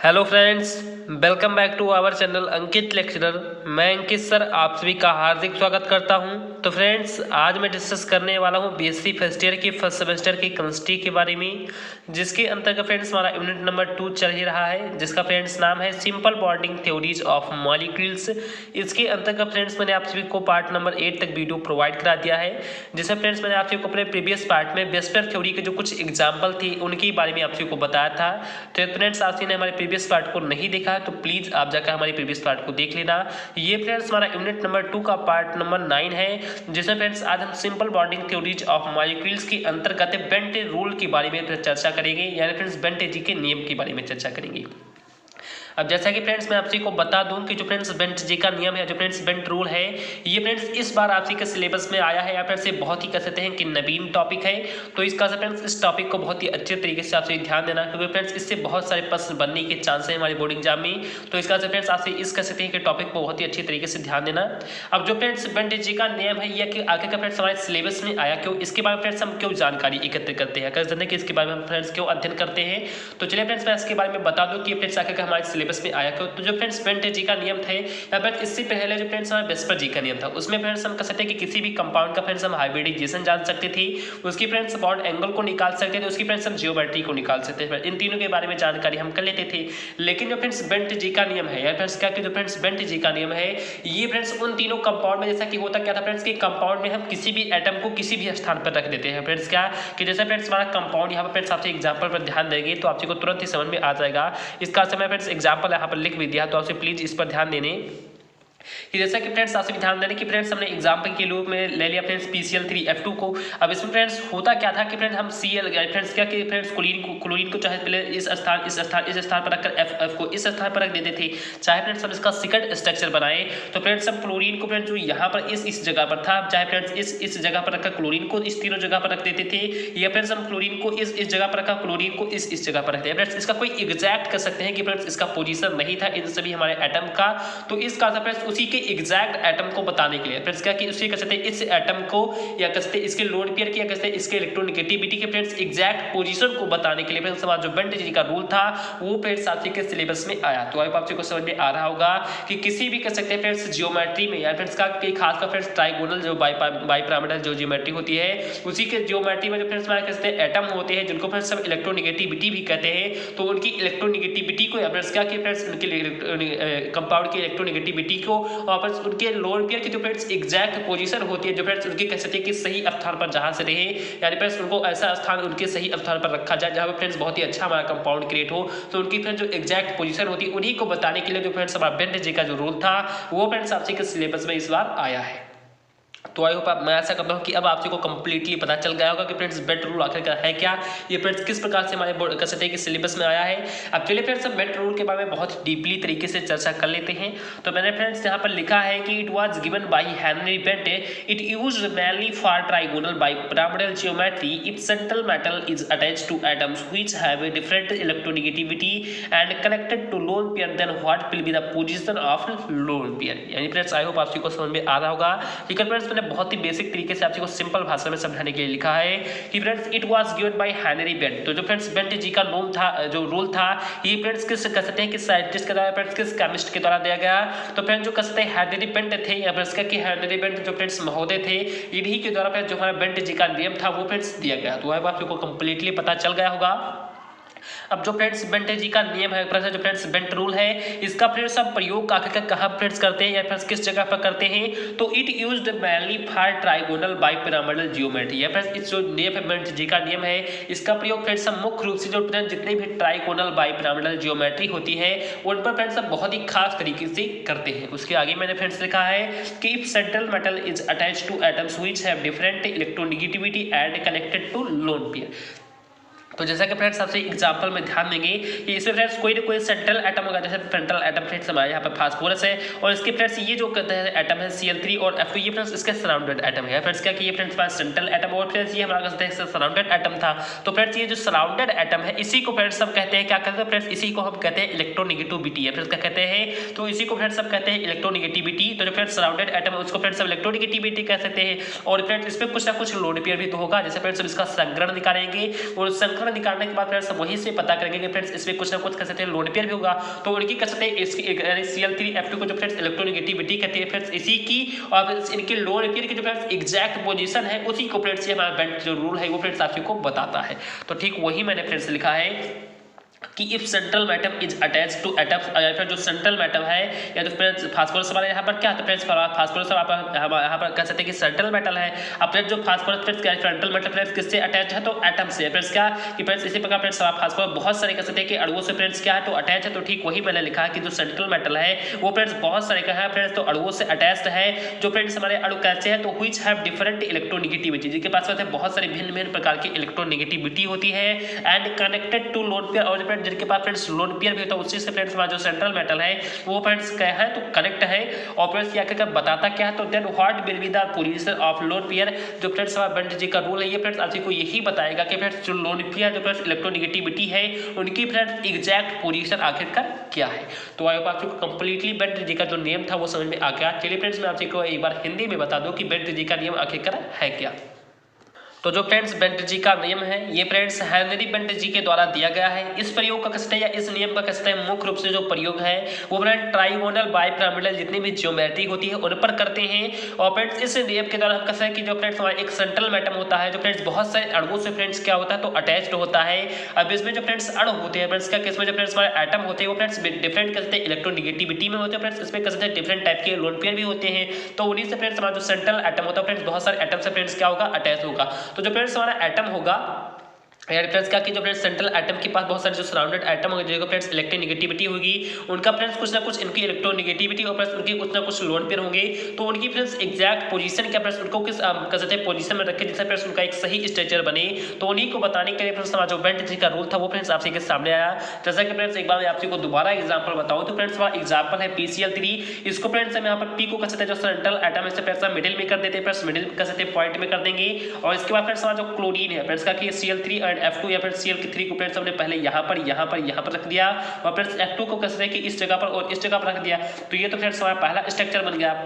Hello friends, welcome back to our channel Ankit lecturer. मैं Ankit sir आप सभी का हार्दिक स्वागत करता हूं। तो फ्रेंड्स, आज मैं डिस्कस करने वाला हूं बीएससी फर्स्ट ईयर की फर्स्ट सेमेस्टर की केमिस्ट्री के बारे में, जिसके अंतर्गत फ्रेंड्स हमारा यूनिट नंबर 2 चल ही रहा है, जिसका फ्रेंड्स नाम है simple bonding theories of molecules. इसके अंतर्गत फ्रेंड्स मैंने आप सभी को पार्ट नंबर 8 तक वीडियो प्रोवाइड करा दिया है, जिसमें फ्रेंड्स मैंने आप सभी को अपने प्रीवियस पार्ट में वेस्पर थ्योरी के जो कुछ एग्जाम्पल थी उनके बारे में आप सभी को बताया था। तो फ्रेंड्स, आप सभी ने हमारे प्रीवियस पार्ट को नहीं देखा तो प्लीज आप जाकर हमारे प्रीवियस पार्ट को देख लेना। ये फ्रेंड्स हमारा यूनिट नंबर 2 का पार्ट नंबर 9 है, जिसमें फ्रेंड्स आज हम simple bonding theories of molecules के अंतर्गत बेंटे रूल के बारे में चर्चा करेंगे, यानी फ्रेंड्स बेंटे जी के नियम के बारे में चर्चा करेंगे। अब जैसा कि फ्रेंड्स मैं आपसे को बता दूं कि जो फ्रेंड्स बेंट जी का नियम है, जो फ्रेंड्स बेंट रूल है, ये फ्रेंड्स इस बार आपसी के सिलेबस में आया है, या फिर से बहुत ही कह सकते हैं कि नवीन टॉपिक है। तो इसका से फ्रेंड्स इस टॉपिक को बहुत ही अच्छे तरीके से आपसे ध्यान देना, क्योंकि फ्रेंड्स इससे बहुत सारे प्रश्न बनने के चांस है हमारे बोर्ड एग्जाम में। तो इसका से फ्रेंड्स आपसे इस कह सकते हैं कि टॉपिक को बहुत ही अच्छी तरीके से ध्यान देना। अब जो फ्रेंड्स बेंट जी का नियम है, ये कि आगे का फ्रेंड्स हमारे सिलेबस में आया क्यों, इसके बारे में फ्रेंड्स हम क्यों जानकारी एकत्र करते हैं, कर जानते हैं कि इसके बारे में हम फ्रेंड्स क्यों अध्ययन करते हैं। तो चलिए फ्रेंड्स मैं इसके बारे में बता दूं कि फ्रेंड्स आगे का हमारे सिलेबस में आया क्यों। तो जो फ्रेंड्स बेंट जी का नियम थे, या फिर इससे पहले जो फ्रेंड्स हमारे वेस्पर जी का नियम था, उसमें फ्रेंड्स हम कह सकते हैं कि किसी भी कंपाउंड का फ्रेंड्स हम हाइब्रिडाइजेशन जान सकते थे, उसकी फ्रेंड्स बॉन्ड एंगल को निकाल सकते थे, उसकी फ्रेंड्स हम जियोमेट्री को निकाल सकते थे, इन तीनों के बारे में जानकारी हम कर लेते थे। लेकिन जो फ्रेंड्स बेंट जी का नियम है, या फ्रेंड्स क्या कि जो फ्रेंड्स बेंट जी का नियम है, ये फ्रेंड्स उन तीनों कंपाउंड में जैसा कि होता क्या था फ्रेंड्स कि कंपाउंड में हम किसी भी एटम को किसी भी स्थान पर रख देते हैं। फ्रेंड्स क्या कि जैसे फ्रेंड्स हमारा कंपाउंड यहाँ पर फ्रेंड्स आपसे एग्जांपल पर ध्यान देंगे तो आपको तुरंत ही समझ में आ जाएगा। इसका समय फ्रेंड्स एग्जांपल यहाँ पर लिख भी दिया, तो आपसे प्लीज इस पर ध्यान देने कि जैसा कि फ्रेंड्स आपसे ध्यान देने कि फ्रेंड्स हमने एग्जांपल के रूप में ले लिया फ्रेंड्स PCl3F2 को। अब इसमें फ्रेंड्स होता क्या था कि फ्रेंड्स हम Cl फ्रेंड्स क्या कि फ्रेंड्स क्लोरीन को चाहे पहले इस स्थान पर रखकर F को इस स्थान पर रख देते थे, चाहे फ्रेंड्स हम इसका सेकंड स्ट्रक्चर बनाए तो फ्रेंड्स हम क्लोरीन को फ्रेंड्स जो यहाँ पर इस जगह पर था, चाहे फ्रेंड्स इस जगह पर रखकर क्लोरीन को इस तीनों जगह पर रख देते थे, या फ्रेंड्स हम क्लोरीन को इस जगह पर रखा, क्लोरीन को इस जगह पर रखते हैं। फ्रेंड्स इसका कोई एग्जैक्ट कर सकते हैं कि फ्रेंड्स इसका पोजीशन नहीं था इन सभी हमारे एटम का, तो इसका फ्रेंड्स उसी के एग्जैक्ट एटम को बताने के लिए फ्रेंड्स क्या कि उसी कह सकते हैं इस एटम को, या कह सकते हैं इसके लोन पेयर की, या कह सकते हैं इसके इलेक्ट्रोनेगेटिविटी के फ्रेंड्स एग्जैक्ट पोजीशन को बताने के लिए फ्रेंड्स जो बेंट जी का रूल था वो फ्रेंड्स आपके के सिलेबस में आया। तो अब आपको समझ में आ रहा होगा कि किसी भी कह सकते हैं फ्रेंड्स जियोमेट्री में, या फ्रेंड्स का खास कर फ्रेंड्स ट्राइगोनल जो बाइपिरामिडल जो जियोमेट्री होती है, उसी के जियोमेट्री में जो फ्रेंड्स हमारे कह सकते हैं एटम होते हैं जिनको फ्रेंड्स सब इलेक्ट्रोनेगेटिविटी भी कहते हैं, तो उनकी इलेक्ट्रोनेगेटिविटी को, या फ्रेंड्स क्या कि फ्रेंड्स उनके कंपाउंड की इलेक्ट्रोनेगेटिविटी को और उनके लोन पेयर की जो फ्रेंड्स एग्जैक्ट पोजीशन होती है, जो फ्रेंड्स उनके कह सकते हैं कि सही स्थान पर जहां से रहे, यानी फ्रेंड्स उनको ऐसा स्थान उनके सही स्थान पर रखा जाए जहां पर फ्रेंड्स बहुत ही अच्छा हमारा कंपाउंड क्रिएट हो, तो उनकी फ्रेंड्स जो एग्जैक्ट पोजीशन होती है उन्हीं को बताने के लिए जो फ्रेंड्स हमारा बेंट जी का जो रूल था वो फ्रेंड्स आपसे के सिलेबस में इस बार आया है। तो आई होप मैं ऐसा करता हूँ कि अब आपको कंप्लीटली पता चल गया होगा कि फ्रेंड्स बेंट रूल आखिरकार है क्या, ये फ्रेंड्स किस प्रकार से हमारे बोर्ड कह सकते हैं कि सिलेबस में आया है। अब चलिए फ्रेंड्स हम बेंट रूल के बारे में बहुत डीपली तरीके से चर्चा कर लेते हैं। तो मैंने फ्रेंड्स यहाँ पर लिखा है कि it was given by Henry Bent, it used mainly for trigonal bipyramidal geometry if central metal is attached to atoms which have a different electronegativity and connected to lone pair, then what will be the position of lone pair. यानी friends I hope आपको समझ में आ रहा होगा कि friends मैंने बहुत ही basic तरीके से आपको सिंपल भाषा में समझाने के लिए लिखा है कि friends it was given by Henry bent. तो जो फ्रेंड्स बेंट जी का नोम था, जो रूल था, ये फ्रेंड्स किस कह सकते हैं कि साइंटिस्ट के द्वारा, फ्रेंड्स किस केमिस्ट के द्वारा दिया गया। तो फ्रेंड्स जो कह सकते हैं हेनरी बेंट थे, या फ्रेंड्स क्या कि हेनरी बेंट जो फ्रेंड्स महोदय थे, इन्हीं के द्वारा फ्रेंड्स जो हमारा बेंट जी का नियम था वो फ्रेंड्स दिया गया। तो अब आपको कंप्लीटली पता चल गया होगा। अब जो फ्रेंड्स बेंट जी का नियम है, जो फ्रेंड्स बेंट रूल है, इसका फ्रेंड्स हम प्रयोग आखिर कहाँ फ्रेंड्स करते हैं, या फ्रेंड्स किस जगह पर करते हैं। तो it used mainly for trigonal bipyramidal geometry, या फ्रेंड्स इस जो नियम है बेंट जी का नियम है, इसका प्रयोग फ्रेंड्स हम मुख्य रूप से जो फ्रेंड्स जितने भी ट्राइगोनल बाइपिरामिडल ज्योमेट्री होती है उन पर फ्रेंड्स हम बहुत ही खास तरीके से करते हैं। उसके आगे मैंने फ्रेंड्स लिखा है कि if central metal is attached to atoms which have different electronegativity and connected to lone pair. तो जैसा कि फ्रेंड्स आपसे एग्जांपल में ध्यान देंगे कि इसमें फ्रेंड्स कोई ना कोई सेंट्रल एटम होगा, जैसे फ्रंटल एटम फ्रेंड्स हमारे यहाँ पर फास्फोरस है, और इसके फ्रेंड्स ये जो कहते हैं एटम है Cl3 और F2, ये फ्रेंड्स इसके सराउंडेड एटम है। फ्रेंड्स क्या कि ये फ्रेंड्स पास सेंट्रल एटम और फ्रेंड्स ये हमारा कहते हैं सराउंडेड एटम था। तो फ्रेंड्स ये जो सराउंडेड एटम है इसी को फ्रेंड्स हम कहते हैं, क्या कहते हैं फ्रेंड्स, इसी को हम कहते हैं इलेक्ट्रोनेगेटिविटी है। फ्रेंड्स क्या कहते हैं, तो इसी को फ्रेंड्स हम कहते हैं इलेक्ट्रोनेगेटिविटी। तो जो फ्रेंड्स सराउंडेड एटम है उसको फ्रेंड्स हम इलेक्ट्रोनेगेटिविटी कह सकते हैं। और फ्रेंड्स इसमें कुछ ना कुछ लोन पेयर भी तो होगा, जैसे फ्रेंड्स हम इसका संकरण निकालेंगे और क्षेत्रफल निकालने के बाद फ्रेंड्स वहीं से पता करेंगे कि फ्रेंड्स इसमें कुछ ना कुछ कह सकते हैं लोड पेयर भी होगा, तो उनकी कह सकते हैं Cl3F2 को जो फ्रेंड्स इलेक्ट्रोनेगेटिविटी कहते हैं फ्रेंड्स इसी की, और इनके लोड पेयर की जो फ्रेंड्स एग्जैक्ट पोजीशन है उसी को फ्रेंड्स ये हमारा बेंट जो रूल है वो फ्रेंड्स आपको बताता है। तो ठीक वही मैंने फ्रेंड्स लिखा है कि if central atom is attach to atom, या फिर जो सेंट्रल मैटम है या तो फ्रेंड्स फास्फोरस हमारे यहाँ पर क्या है, फ्रेंड्स फास्फोरस यहाँ पर कह सकते हैं कि सेंट्रल मेटल है। अब फ्रेंड्स जो फास्फोरस फ्रेंड्स क्या सेंट्रल मेटल फ्रेंड्स किससे अटैच है, तो एटम से। फ्रेंड्स क्या कि फ्रेंड्स इसी प्रकार फ्रेंड्स फास्फोरस बहुत सारे कह सकते हैं कि अणुओं से फ्रेंड्स क्या है तो अटैच है। तो ठीक वही मैंने लिखा है कि जो सेंट्रल मेटल है वो फ्रेंड्स बहुत सारे का है फ्रेंड्स तो अणुओं से अटैच्ड है। जो फ्रेंड्स हमारे अणु कैसे हैं तो व्हिच हैव डिफरेंट इलेक्ट्रोनेगेटिविटी, जिनके पास होते हैं बहुत सारे भिन्न भिन्न प्रकार की इलेक्ट्रोनेगेटिविटी होती है, and connected to lone pair, और फ्रेंड्स जिनके पास फ्रेंड्स लोन पेयर भी होता है उसी से फ्रेंड्स हमारा जो सेंट्रल मेटल है वो फ्रेंड्स क्या है तो कनेक्ट है। और फ्रेंड्स क्या क्या बताता क्या है, तो then what will be the position of lone pair, जो फ्रेंड्स हमारा बेंट जी का रूल है ये फ्रेंड्स आपको यही बताएगा कि फ्रेंड्स जो लोन पेयर जो फ्रेंड्स इलेक्ट्रोनेगेटिविटी है उनकी फ्रेंड्स एग्जैक्ट पोजीशन आखिरकार क्या है। तो आई होप आपको कंप्लीटली बेंट जी का जो नियम था वो समझ में आ गया। चलिए फ्रेंड्स मैं आपको एक बार हिंदी में बता दूं कि बेंट जी का नियम आखिरकार है क्या। तो जो फ्रेंड्स बेंट जी का नियम है ये फ्रेंड्स हेनरी बेंट जी के द्वारा दिया गया है। इस प्रयोग का कहते हैं या इस नियम का कहते हैं मुख्य रूप से जो प्रयोग है वो फ्रेंड्स ट्राइगोनल बाइपिरामिडल जितनी भी ज्योमेट्री होती है उन पर करते हैं। और फ्रेंड्स इस नियम के द्वारा हम कहते हैं कि जो फ्रेंड्स हमारा एक सेंट्रल मैटम होता है जो फ्रेंड्स बहुत सारे अणुओं से फ्रेंड्स क्या होता है तो अटैच्ड होता है। अब इसमें जो फ्रेंड्स अणु होते हैं फ्रेंड्स क्या किसमें जो फ्रेंड्स हमारे एटम होते हैं वो फ्रेंड्स डिफरेंट कहते हैं इलेक्ट्रोनेगेटिविटी में होते हैं फ्रेंड्स, इसमें कहते हैं डिफरेंट टाइप के लोन पेयर भी होते हैं। तो उन्हीं से फ्रेंड्स हमारा जो सेंट्रल एटम होता है फ्रेंड्स बहुत सारे एटम से फ्रेंड्स क्या होगा अटैच होगा। तो जो फ्रेंड्स हमारा एटम होगा यार फ्रेंड्स क्या कि जो फ्रेंड्स सेंट्रल एटम के पास बहुत सारे जो सराउंडेड एटम होंगे जिनको फ्रेंड्स इलेक्ट्रोनेगेटिविटी होगी उनका फ्रेंड्स कुछ ना कुछ इनकी इलेक्ट्रोनेगेटिविटी और फ्रेंड्स उनकी कुछ ना कुछ लोन पेयर होंगे। तो उनकी फ्रेंड्स एग्जैक्ट पोजीशन क्या फ्रेंड्स उनको किस कह सकते हैं पोजीशन में रखें जिससे फ्रेंड्स उनका एक सही स्ट्रक्चर बने। तो उन्हीं को बताने के लिए फ्रेंड्स हमारा जो बेंट जी का रूल था वो फ्रेंड्स आपसे के सामने आया। जैसा कि फ्रेंड्स एक बार मैं आपको दोबारा एग्जाम्पल बताऊँ तो फ्रेंड्स हमारा एग्जाम्पल है PCl3। इसको फ्रेंड्स हम यहाँ पर P को कह सकते हैं जो सेंट्रल एटम है फ्रेंड्स मिडिल में कर देते हैं, फ्रेंड्स मिडिल कह सकते हैं पॉइंट में कर देंगे। और इसके बाद फ्रेंड्स हमारा जो क्लोरीन है फ्रेंड्स का कि Cl3 एंड F2 या फिर Cl3 को फ्रेंड्स हमने पहले यहाँ पर रख दिया और फ्रेंड्स F2 को कहते हैं कि इस जगह पर और इस जगह पर रख दिया। तो ये तो फ्रेंड्स हमारा पहला स्ट्रक्चर बन गया।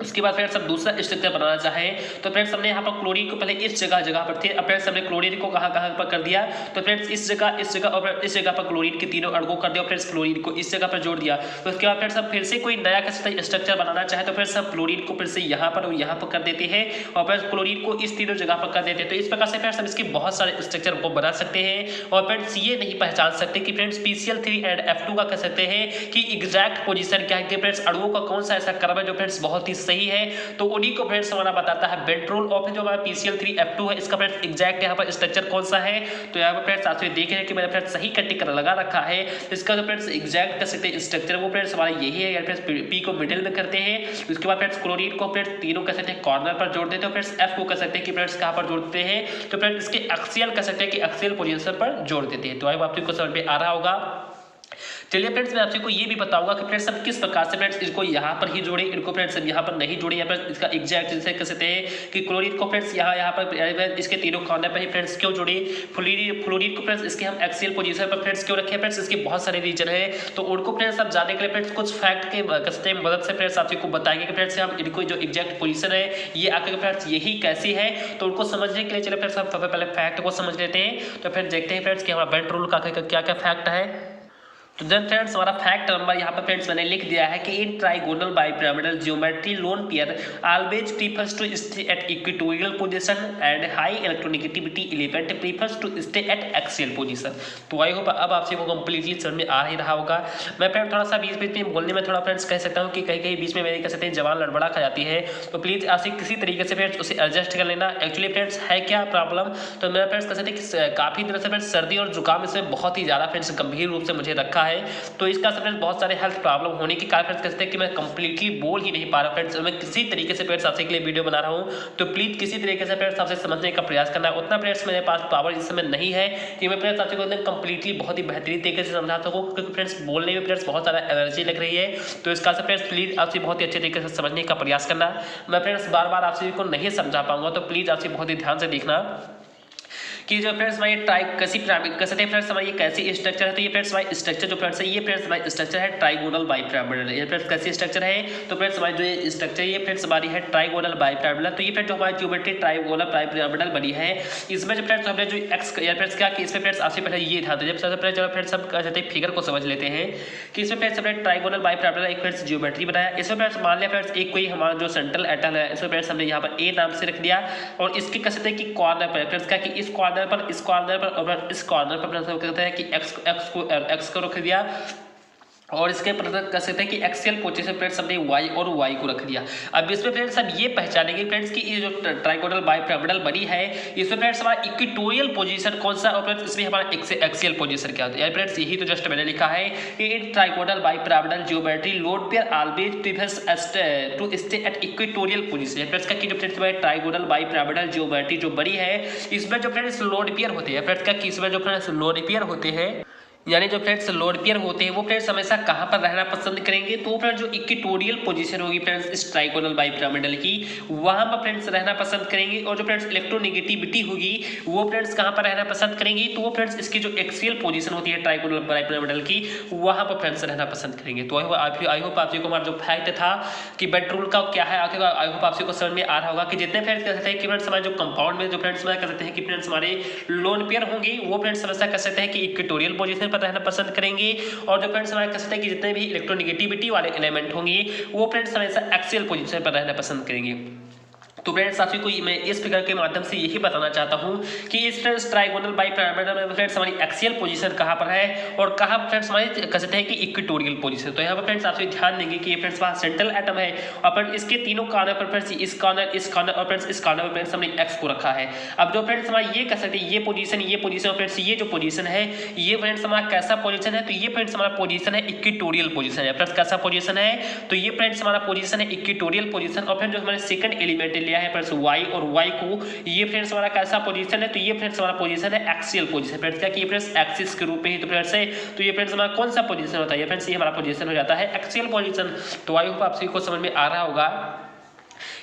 उसके बाद फ्रेंड्स हम दूसरा स्ट्रक्चर बनाना चाहें तो फ्रेंड्स हमने यहाँ पर क्लोरीन को पहले इस जगह पर थे, अब फ्रेंड्स हमने क्लोरीन को कहाँ पर कर दिया तो फ्रेंड्स इस जगह और इस जगह पर क्लोरीन के तीनों अणुओं कर दिया और फ्रेंड्स क्लोरीन को इस जगह पर जोड़ दिया। तो उसके बाद फ्रेंड्स हम फिर से कोई नया कैसे स्ट्रक्चर बनाना चाहे तो फ्रेंड्स हम क्लोरीन को फिर से यहाँ पर और यहाँ पर कर देते हैं और फ्रेंड्स क्लोरीन को इस तीनों जगह पर कर देते हैं। तो इस प्रकार से फ्रेंड्स हम इसके बहुत सारे स्ट्रक्चर को बना सकते हैं और फ्रेंड्स ये नहीं पहचान सकते कि फ्रेंड्स PCl3 एंड F2 का कह सकते हैं कि एग्जैक्ट पोजीशन क्या है कि फ्रेंड्स अणुओं का कौन सा ऐसा क्रम है जो फ्रेंड्स बहुत ही सही है। तो उन्हीं को फ्रेंड्स हमारा बताता है बेंट रूल। और जो हमारा PCl3F2 है इसका फ्रेंड्स एग्जैक्ट यहाँ पर स्ट्रक्चर कौन सा है तो यहाँ पर फ्रेंड्स आप देख रहे हैं कि मैंने फ्रेंड्स सही का टिक लगा रखा है। इसका जो फ्रेंड्स एग्जैक्ट कर सकते हैं स्ट्रक्चर वो फ्रेंड्स हमारा यही है। फ्रेंड्स P को मिडिल में करते हैं, उसके बाद फ्रेंड्स क्लोरीन को फ्रेंड्स तीनों कह सकते हैं कॉर्नर पर जोड़ देते हैं, फ्रेंड्स F को कह सकते हैं कि फ्रेंड्स कहाँ पर जोड़ते हैं तो फ्रेंड्स इसके एक्सियल कह सकते हैं कि एक्सियल पोजीशन पर जोड़ देते हैं। तो आई आपको समझ में आ रहा होगा। चलिए फ्रेंड्स मैं आपको ये भी बताऊंगा कि फ्रेंड्स हम किस प्रकार से फ्रेंड्स इसको यहाँ पर ही जोड़े, इनको फ्रेंड्स यहाँ पर नहीं जोड़े। यहाँ पर इसका एग्जैक्ट जैसे कह सकते हैं कि क्लोरीन को फ्रेंड्स यहाँ पर इसके तीनों कॉर्नर पर ही फ्रेंड्स क्यों जोड़े, फ्लोरीन को फ्रेंड्स इसके हम एक्सियल पोजीशन पर फ्रेंड्स क्यों रखे फ्रेंड्स, इसके बहुत सारे रीजन है। तो उनको फ्रेंड्स आप जानने के लिए फ्रेंड्स कुछ फैक्ट के कहते हैं मदद से फ्रेंड्स आपको बताएंगे कि फ्रेंड्स हम इनको जो एग्जैक्ट पोजीशन है ये आकर फ्रेंड्स यही कैसी है। तो उनको समझने के लिए चलिए फ्रेंड्स हम सबसे पहले फैक्ट को समझ लेते हैं। तो फ्रेंड्स देखते हैं फ्रेंड्स कि हमारा बेंट रूल का क्या क्या फैक्ट है। तो देन फ्रेंड्स हमारा फैक्ट नंबर यहाँ पर फ्रेंड्स मैंने लिख दिया है कि in trigonal bipyramidal geometry lone pair always prefers to stay at equatorial position and high electronegativity element prefers to stay at axial position. तो आई होप अब आपसे वो कंप्लीटली समझ में आ ही रहा होगा। मैं फ्रेंड थोड़ा सा बीच में बोलने में थोड़ा फ्रेंड्स कह सकता हूँ कि कहीं कहीं बीच में मेरी कह सकते हैं जवान लड़बड़ा खा जाती है, तो प्लीज़ आपसे किसी तरीके से फ्रेंड्स उसे एडजस्ट कर लेना। एक्चुअली फ्रेंड्स है क्या प्रॉब्लम, तो मेरा फ्रेंड्स कह सकते हैं कि काफ़ी दिनों से फ्रेंड्स सर्दी और जुकाम इसमें बहुत ही ज़्यादा फ्रेंड्स गंभीर रूप से मुझे रखा है। तो इसका फ्रेंड्स बहुत सारे हेल्थ प्रॉब्लम होने के कारण फ्रेंड्स कहते हैं कि मैं कंप्लीटली बोल ही नहीं पा रहा फ्रेंड्स। मैं किसी तरीके से फ्रेंड्स आपसे के लिए वीडियो बना रहा हूँ, तो प्लीज़ किसी तरीके से फ्रेंड्स आपसे समझने का प्रयास करना है। उतना फ्रेंड्स मेरे पास पावर इस समय नहीं है कि मैं फ्रेंड्स आपसे एकदम कंप्लीटली बहुत ही बेहतरीन तरीके से समझा सकूँ, क्योंकि फ्रेंड्स बोलने में फ्रेंड्स बहुत ज़्यादा एनर्जी लग रही है। तो इसका से फ्रेंड्स प्लीज़ आपसे बहुत ही अच्छे तरीके से समझने का प्रयास करना। मैं फ्रेंड्स बार बार आपसे को नहीं समझा पाऊंगा, तो प्लीज़ आपसे बहुत ही ध्यान से देखना कि जो फ्रेंड्स हमारी ट्राई कैसी पिरामिड कह सकते हैं फ्रेंड्स हमारी कैसी स्ट्रक्चर है। तो ये फ्रेंड्स हमारी स्ट्रक्चर जो फ्रेंड्स है ये फ्रेंड्स हमारी स्ट्रक्चर है ट्राइगोनल बाइपिरामिडल। ये फ्रेंड्स कैसी स्ट्रक्चर है तो फ्रेंड्स हमारी जो ये स्ट्रक्चर ये फ्रेंड्स हमारी है ट्राइगोनल बाइपिरामिडल। तो ये फ्रेंड्स जो हमारी ज्योमेट्री ट्राइगोनल बाइपिरामिडल बनी है इसमें जो फ्रेंड्स हमने जो एक्स या फ्रेंड्स क्या कि इसमें फ्रेंड्स आपसे पहले ये था। तो जब सबसे पहले चलो फ्रेंड्स हम कहते हैं फिगर को समझ लेते हैं कि इसमें फ्रेंड्स हमने ट्राइगोनल बाइपिरामिडल एक फ्रेंड्स ज्योमेट्री बनाया। इसमें फ्रेंड्स मान लिया फ्रेंड्स एक कोई हमारा जो सेंट्रल एटम है इसमें फ्रेंड्स हमने यहाँ पर ए नाम से रख दिया और इसकी कह सकते हैं कि कॉर्नर पर फ्रेंड्स क्या कि इस कॉर्नर पर इस कॉर्नर पर और इस कॉर्नर पर फ्रेंड्स कहते हैं कि एक्स को रख दिया और इसके प्रदर्शन कर सकते हैं कि एक्सियल पोजीशन फ्रेंड्स हमने वाई और वाई को रख दिया। अब इसमें फ्रेंड्स हम ये पहचानेंगे फ्रेंड्स कि ये जो ट्राइगोनल बाइपिरामिडल बनी है इसमें फ्रेंड्स हमारा इक्वेटोरियल पोजीशन कौन सा और फ्रेंड्स इसमें हमारा एक्सियल पोजीशन क्या होता है। फ्रेंड्स यही तो जस्ट मैंने लिखा है कि in trigonal bipyramidal geometry lone pair always prefers to stay at equatorial position. Friends का कि जो फ्रेंड्स हमारे ट्राइगोनल बाइपिरामिडल ज्योमेट्री जो बनी है इसमें जो फ्रेंड्स लोड पेयर होते हैं फ्रेंड्स का कि इसमें जो फ्रेंड्स लोड पेयर होते हैं यानी जो फ्रेंड्स लोड पेयर होते हैं वो फ्रेंड्स हमेशा कहाँ पर रहना पसंद करेंगे तो फ्रेंड्स जो इक्वेटोरियल पोजीशन होगी फ्रेंड्स इस ट्राइगोनल बाइपिरामिडल की वहाँ पर फ्रेंड्स रहना पसंद करेंगे। और जो फ्रेंड्स इलेक्ट्रोनेगेटिविटी होगी वो फ्रेंड्स कहाँ पर रहना पसंद करेंगे तो वो फ्रेंड्स इसकी जो एक्सियल पोजीशन होती है ट्राइगोनल बाइपिरामिडल की वहाँ पर फ्रेंड्स रहना पसंद करेंगे। तो आई होप आप को हमारा जो फैक्ट था कि बेड रूल का क्या है आखिर आई होप आप को समझ में आ रहा होगा कि जितने फ्रेंड्स कह सकते हैं कि फ्रेंड्स हमारे जो कंपाउंड में जो फ्रेंड्स कह सकते हैं कि फ्रेंड्स हमारे लोन पेयर होंगे वो फ्रेंड्स हमेशा कह सकते हैं कि इक्वेटोरियल पोजीशन पर रहना पसंद करेंगे और जो फ्रेंड्स हमारे कह सकते हैं कि जितने भी इलेक्ट्रोनेगेटिविटी वाले एलिमेंट होंगे वो फ्रेंड्स हमेशा एक्सियल पोजीशन पर रहना पसंद करेंगे। तो फ्रेंड्स आप को मैं इस फिगर के माध्यम से यही बताना चाहता हूं कि इस फ्रेंड्स ट्राइगोनल बाइपिरामिडल में फ्रेंड्स हमारी एक्सियल पोजीशन कहां पर है और कहां फ्रेंड्स हमारी कह सकते हैं कि इक्वेटोरियल पोजीशन। तो यहां पर फ्रेंड्स आप ध्यान देंगे कि ये फ्रेंड्स वहां सेंट्रल एटम है और फ्रेंड्स इसके तीनों कॉर्नर पर फ्रेंड्स इस कॉर्नर और फ्रेंड्स इस कॉर्नर पर फ्रेंड्स हमने एक्स को रखा है। अब जो फ्रेंड्स हमारा ये कह सकते हैं ये पोजीशन फ्रेंड्स ये जो पोजीशन है ये फ्रेंड्स हमारा कैसा पोजीशन है तो ये फ्रेंड्स हमारा पोजीशन है इक्वेटोरियल पोजीशन है। फ्रेंड्स कैसा पोजीशन है तो ये फ्रेंड्स हमारा पोजीशन है इक्वेटोरियल पोजीशन और फिर जो हमारे सेकंड एलिमेंट लिया है फ्रेंड्स वाई और वाई को ये फ्रेंड्स हमारा कैसा पोजीशन है तो ये फ्रेंड्स हमारा पोजीशन है एक्सियल पोजीशन। फ्रेंड्स क्या कि ये फ्रेंड्स एक्सिस के रूप में ही तो फ्रेंड्स है तो ये फ्रेंड्स हमारा कौन सा पोजीशन होता है फ्रेंड्स ये हमारा पोजीशन हो जाता है एक्सियल पोजीशन। तो आई होप आप सभी को समझ में आ रहा होगा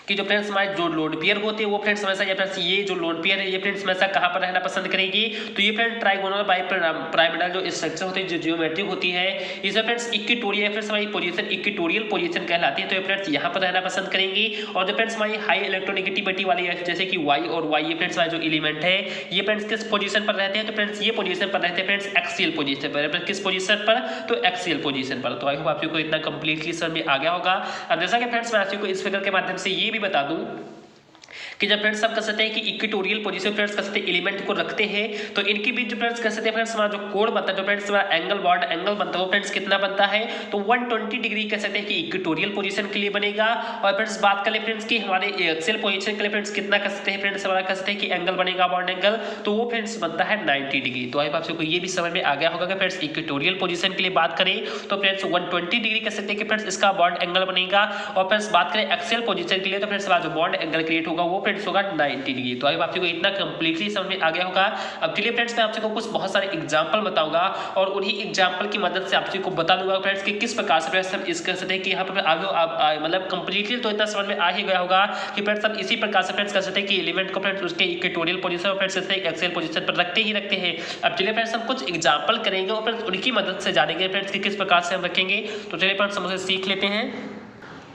कि जो फ्रेंड्स हमारे जो लोड पेयर होते हैं वो फ्रेंड्स हमेशा ये फ्रेंड्स ये जो लोड पेयर है ये फ्रेंड्स हमेशा कहाँ पर रहना पसंद करेंगे तो ये फ्रेंड्स ट्राइगोनल बाइपिरामिडल जो स्ट्रक्चर होती है जो ज्योमेट्री होती है इसमें फ्रेंड्स इक्वेटोरियल फ्रेंड्स हमारी पोजीशन इक्वेटोरियल पोजीशन कहलाती है। तो ये फ्रेंड्स यहाँ पर रहना पसंद करेंगे और जो फ्रेंड्स हमारी हाई इलेक्ट्रोनेगेटिविटी वाली है जैसे कि वाई और वाई ये फ्रेंड्स हमारे जो एलिमेंट है ये फ्रेंड्स किस पोजीशन पर रहते हैं तो फ्रेंड्स ये पोजीशन पर रहते हैं फ्रेंड्स एक्सियल पोजीशन पर। किस पोजीशन पर तो एक्सियल पोजीशन पर। तो आई होप आप को इतना कंप्लीटली समझ में आ गया होगा। अब जैसा कि फ्रेंड्स मैं आप को इस फिगर के माध्यम से ये भी बता दूं कि जब फ्रेंड्स सब कह सकते हैं कि इक्वेटोरियल पोजीशन फ्रेंड्स कह सकते हैं एलिमेंट को रखते हैं तो इनके बीच जो फ्रेंड्स कह सकते हैं फ्रेंड्स हमारा जो कोण बनता है जो फ्रेंड्स हमारा एंगल बॉन्ड एंगल बनता है वो फ्रेंड्स कितना बनता है तो 120 डिग्री कह सकते हैं कि इक्वेटोरियल पोजीशन के लिए बनेगा। और फ्रेंड्स बात करें फ्रेंड्स की हमारे एक्सियल पोजीशन के लिए फ्रेंड्स कितना कह सकते हैं फ्रेंड्स हमारा कह सकते हैं कि एंगल बनेगा बॉन्ड एंगल तो वो फ्रेंड्स बनता है 90 डिग्री। तो आई होप आपको ये भी समझ में आ गया होगा कि फ्रेंड्स इक्वेटोरियल पोजीशन के लिए बात करें तो फ्रेंड्स 120 डिग्री कह सकते हैं कि फ्रेंड्स इसका बॉन्ड एंगल बनेगा। और फ्रेंड्स बात करें एक्सियल पोजीशन के लिए तो फ्रेंड्स हमारा जो बॉन्ड एंगल क्रिएट होगा वो फ्रेंड्स होगा 90 डिग्री। तो आई होप आपको इतना कंप्लीटली समझ में आ गया होगा। अब चलिए फ्रेंड्स मैं आपको कुछ बहुत सारे एग्जांपल बताऊंगा और उन्हीं एग्जांपल की मदद से आपको बता दूंगा फ्रेंड्स कि किस प्रकार से फ्रेंड्स हम इस कर सकते हैं कि यहाँ पर आगे मतलब कंप्लीटली तो इतना समझ में आ ही गया होगा कि फ्रेंड्स हम इसी प्रकार से फ्रेंड्स कर सकते हैं कि एलिमेंट को फ्रेंड्स उसके इक्वेटोरियल पोजीशन और फ्रेंड्स एक्सियल पोजीशन पर रखते हैं। अब चलिए फ्रेंड्स हम कुछ एग्जांपल करेंगे और फ्रेंड्स उनकी मदद से जानेंगे फ्रेंड्स कि किस प्रकार से हम रखेंगे। तो चलिए फ्रेंड्स हम उसे सीख लेते हैं।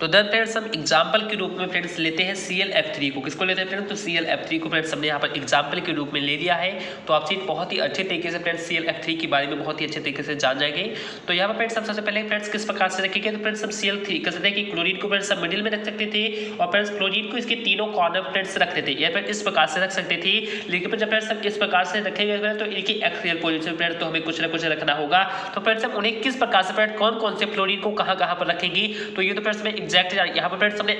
तो देन फ्रेंड्स हम एग्जाम्पल के रूप में फ्रेंड्स लेते हैं ClF3 को। किसको लेते हैं फ्रेंड्स तो ClF3 को फ्रेंड्स हमने यहाँ पर एग्जाम्पल के रूप में ले लिया है। तो आपसे बहुत ही अच्छे तरीके से फ्रेंड्स ClF3 के बारे में बहुत ही अच्छे तरीके से जान जाएंगे। तो यहाँ पर फ्रेंड्स हम सबसे पहले फ्रेंड्स किस प्रकार से रखेंगे तो फ्रेंड्स हम Cl3 कर सकते हैं कि क्लोरीन को फ्रेंड्स हम मिडिल में रख सकते थे और फ्रेंड्स क्लोरीन को इसके तीनों कॉर्नर फ्रेंड्स रखते थे या फिर इस प्रकार से रख सकते थे। लेकिन जब फ्रेंड्स हम इस प्रकार से रखेंगे तो इनकी एक्सियल पोजीशन फ्रेंड्स तो हमें कुछ ना कुछ रखना होगा। तो फ्रेंड्स हम उन्हें किस प्रकार से फ्रेंड्स कौन कौन से क्लोरीन को कहाँ कहाँ पर रखेंगे तो ये तो फ्रेंड्स में एग्जैक्ट यहाँ पर हमने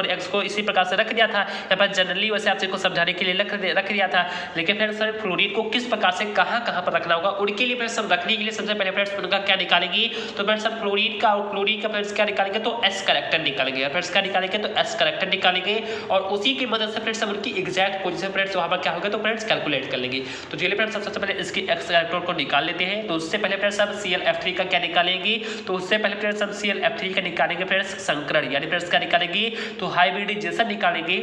x को इसी प्रकार से रख दिया था या फिर जनरली वैसे आपसे को समझाने के लिए रख दिया था। लेकिन फ्रेंड्स हमें फ्लोरीन को किस प्रकार से कहां पर रखना होगा उनके लिए फ्रेंड्स हम रखने के लिए सबसे पहले फ्रेंड्स उनका क्या निकालेंगे तो फ्रेंड्स हम फ्लोरीन का और क्लोरीन का फ्रेंड्स क्या निकालेंगे तो s कैरेक्टर निकालेंगे। फ्रेंड्स क्या निकालेंगे तो s कैरेक्टर निकालेंगे और उसी की मदद से फ्रेंड्स हम उनकी एग्जैक्ट पोजीशन फ्रेंड्स वहां पर क्या होगा तो फ्रेंड्स कैलकुलेट कर लेंगे। तो चलिए फ्रेंड्स सबसे पहले इसकी x कैरेक्टर को निकाल लेते हैं। तो उससे पहले फ्रेंड्स हम ClF3 का क्या निकालेंगे तो उससे पहले फ्रेंड्स हम ClF3 का निकालेंगे फ्रेंड्स संकरण यानी फ्रेंड्स क्या निकालेंगे तो हाइब्रिडाइजेशन निकालेंगे।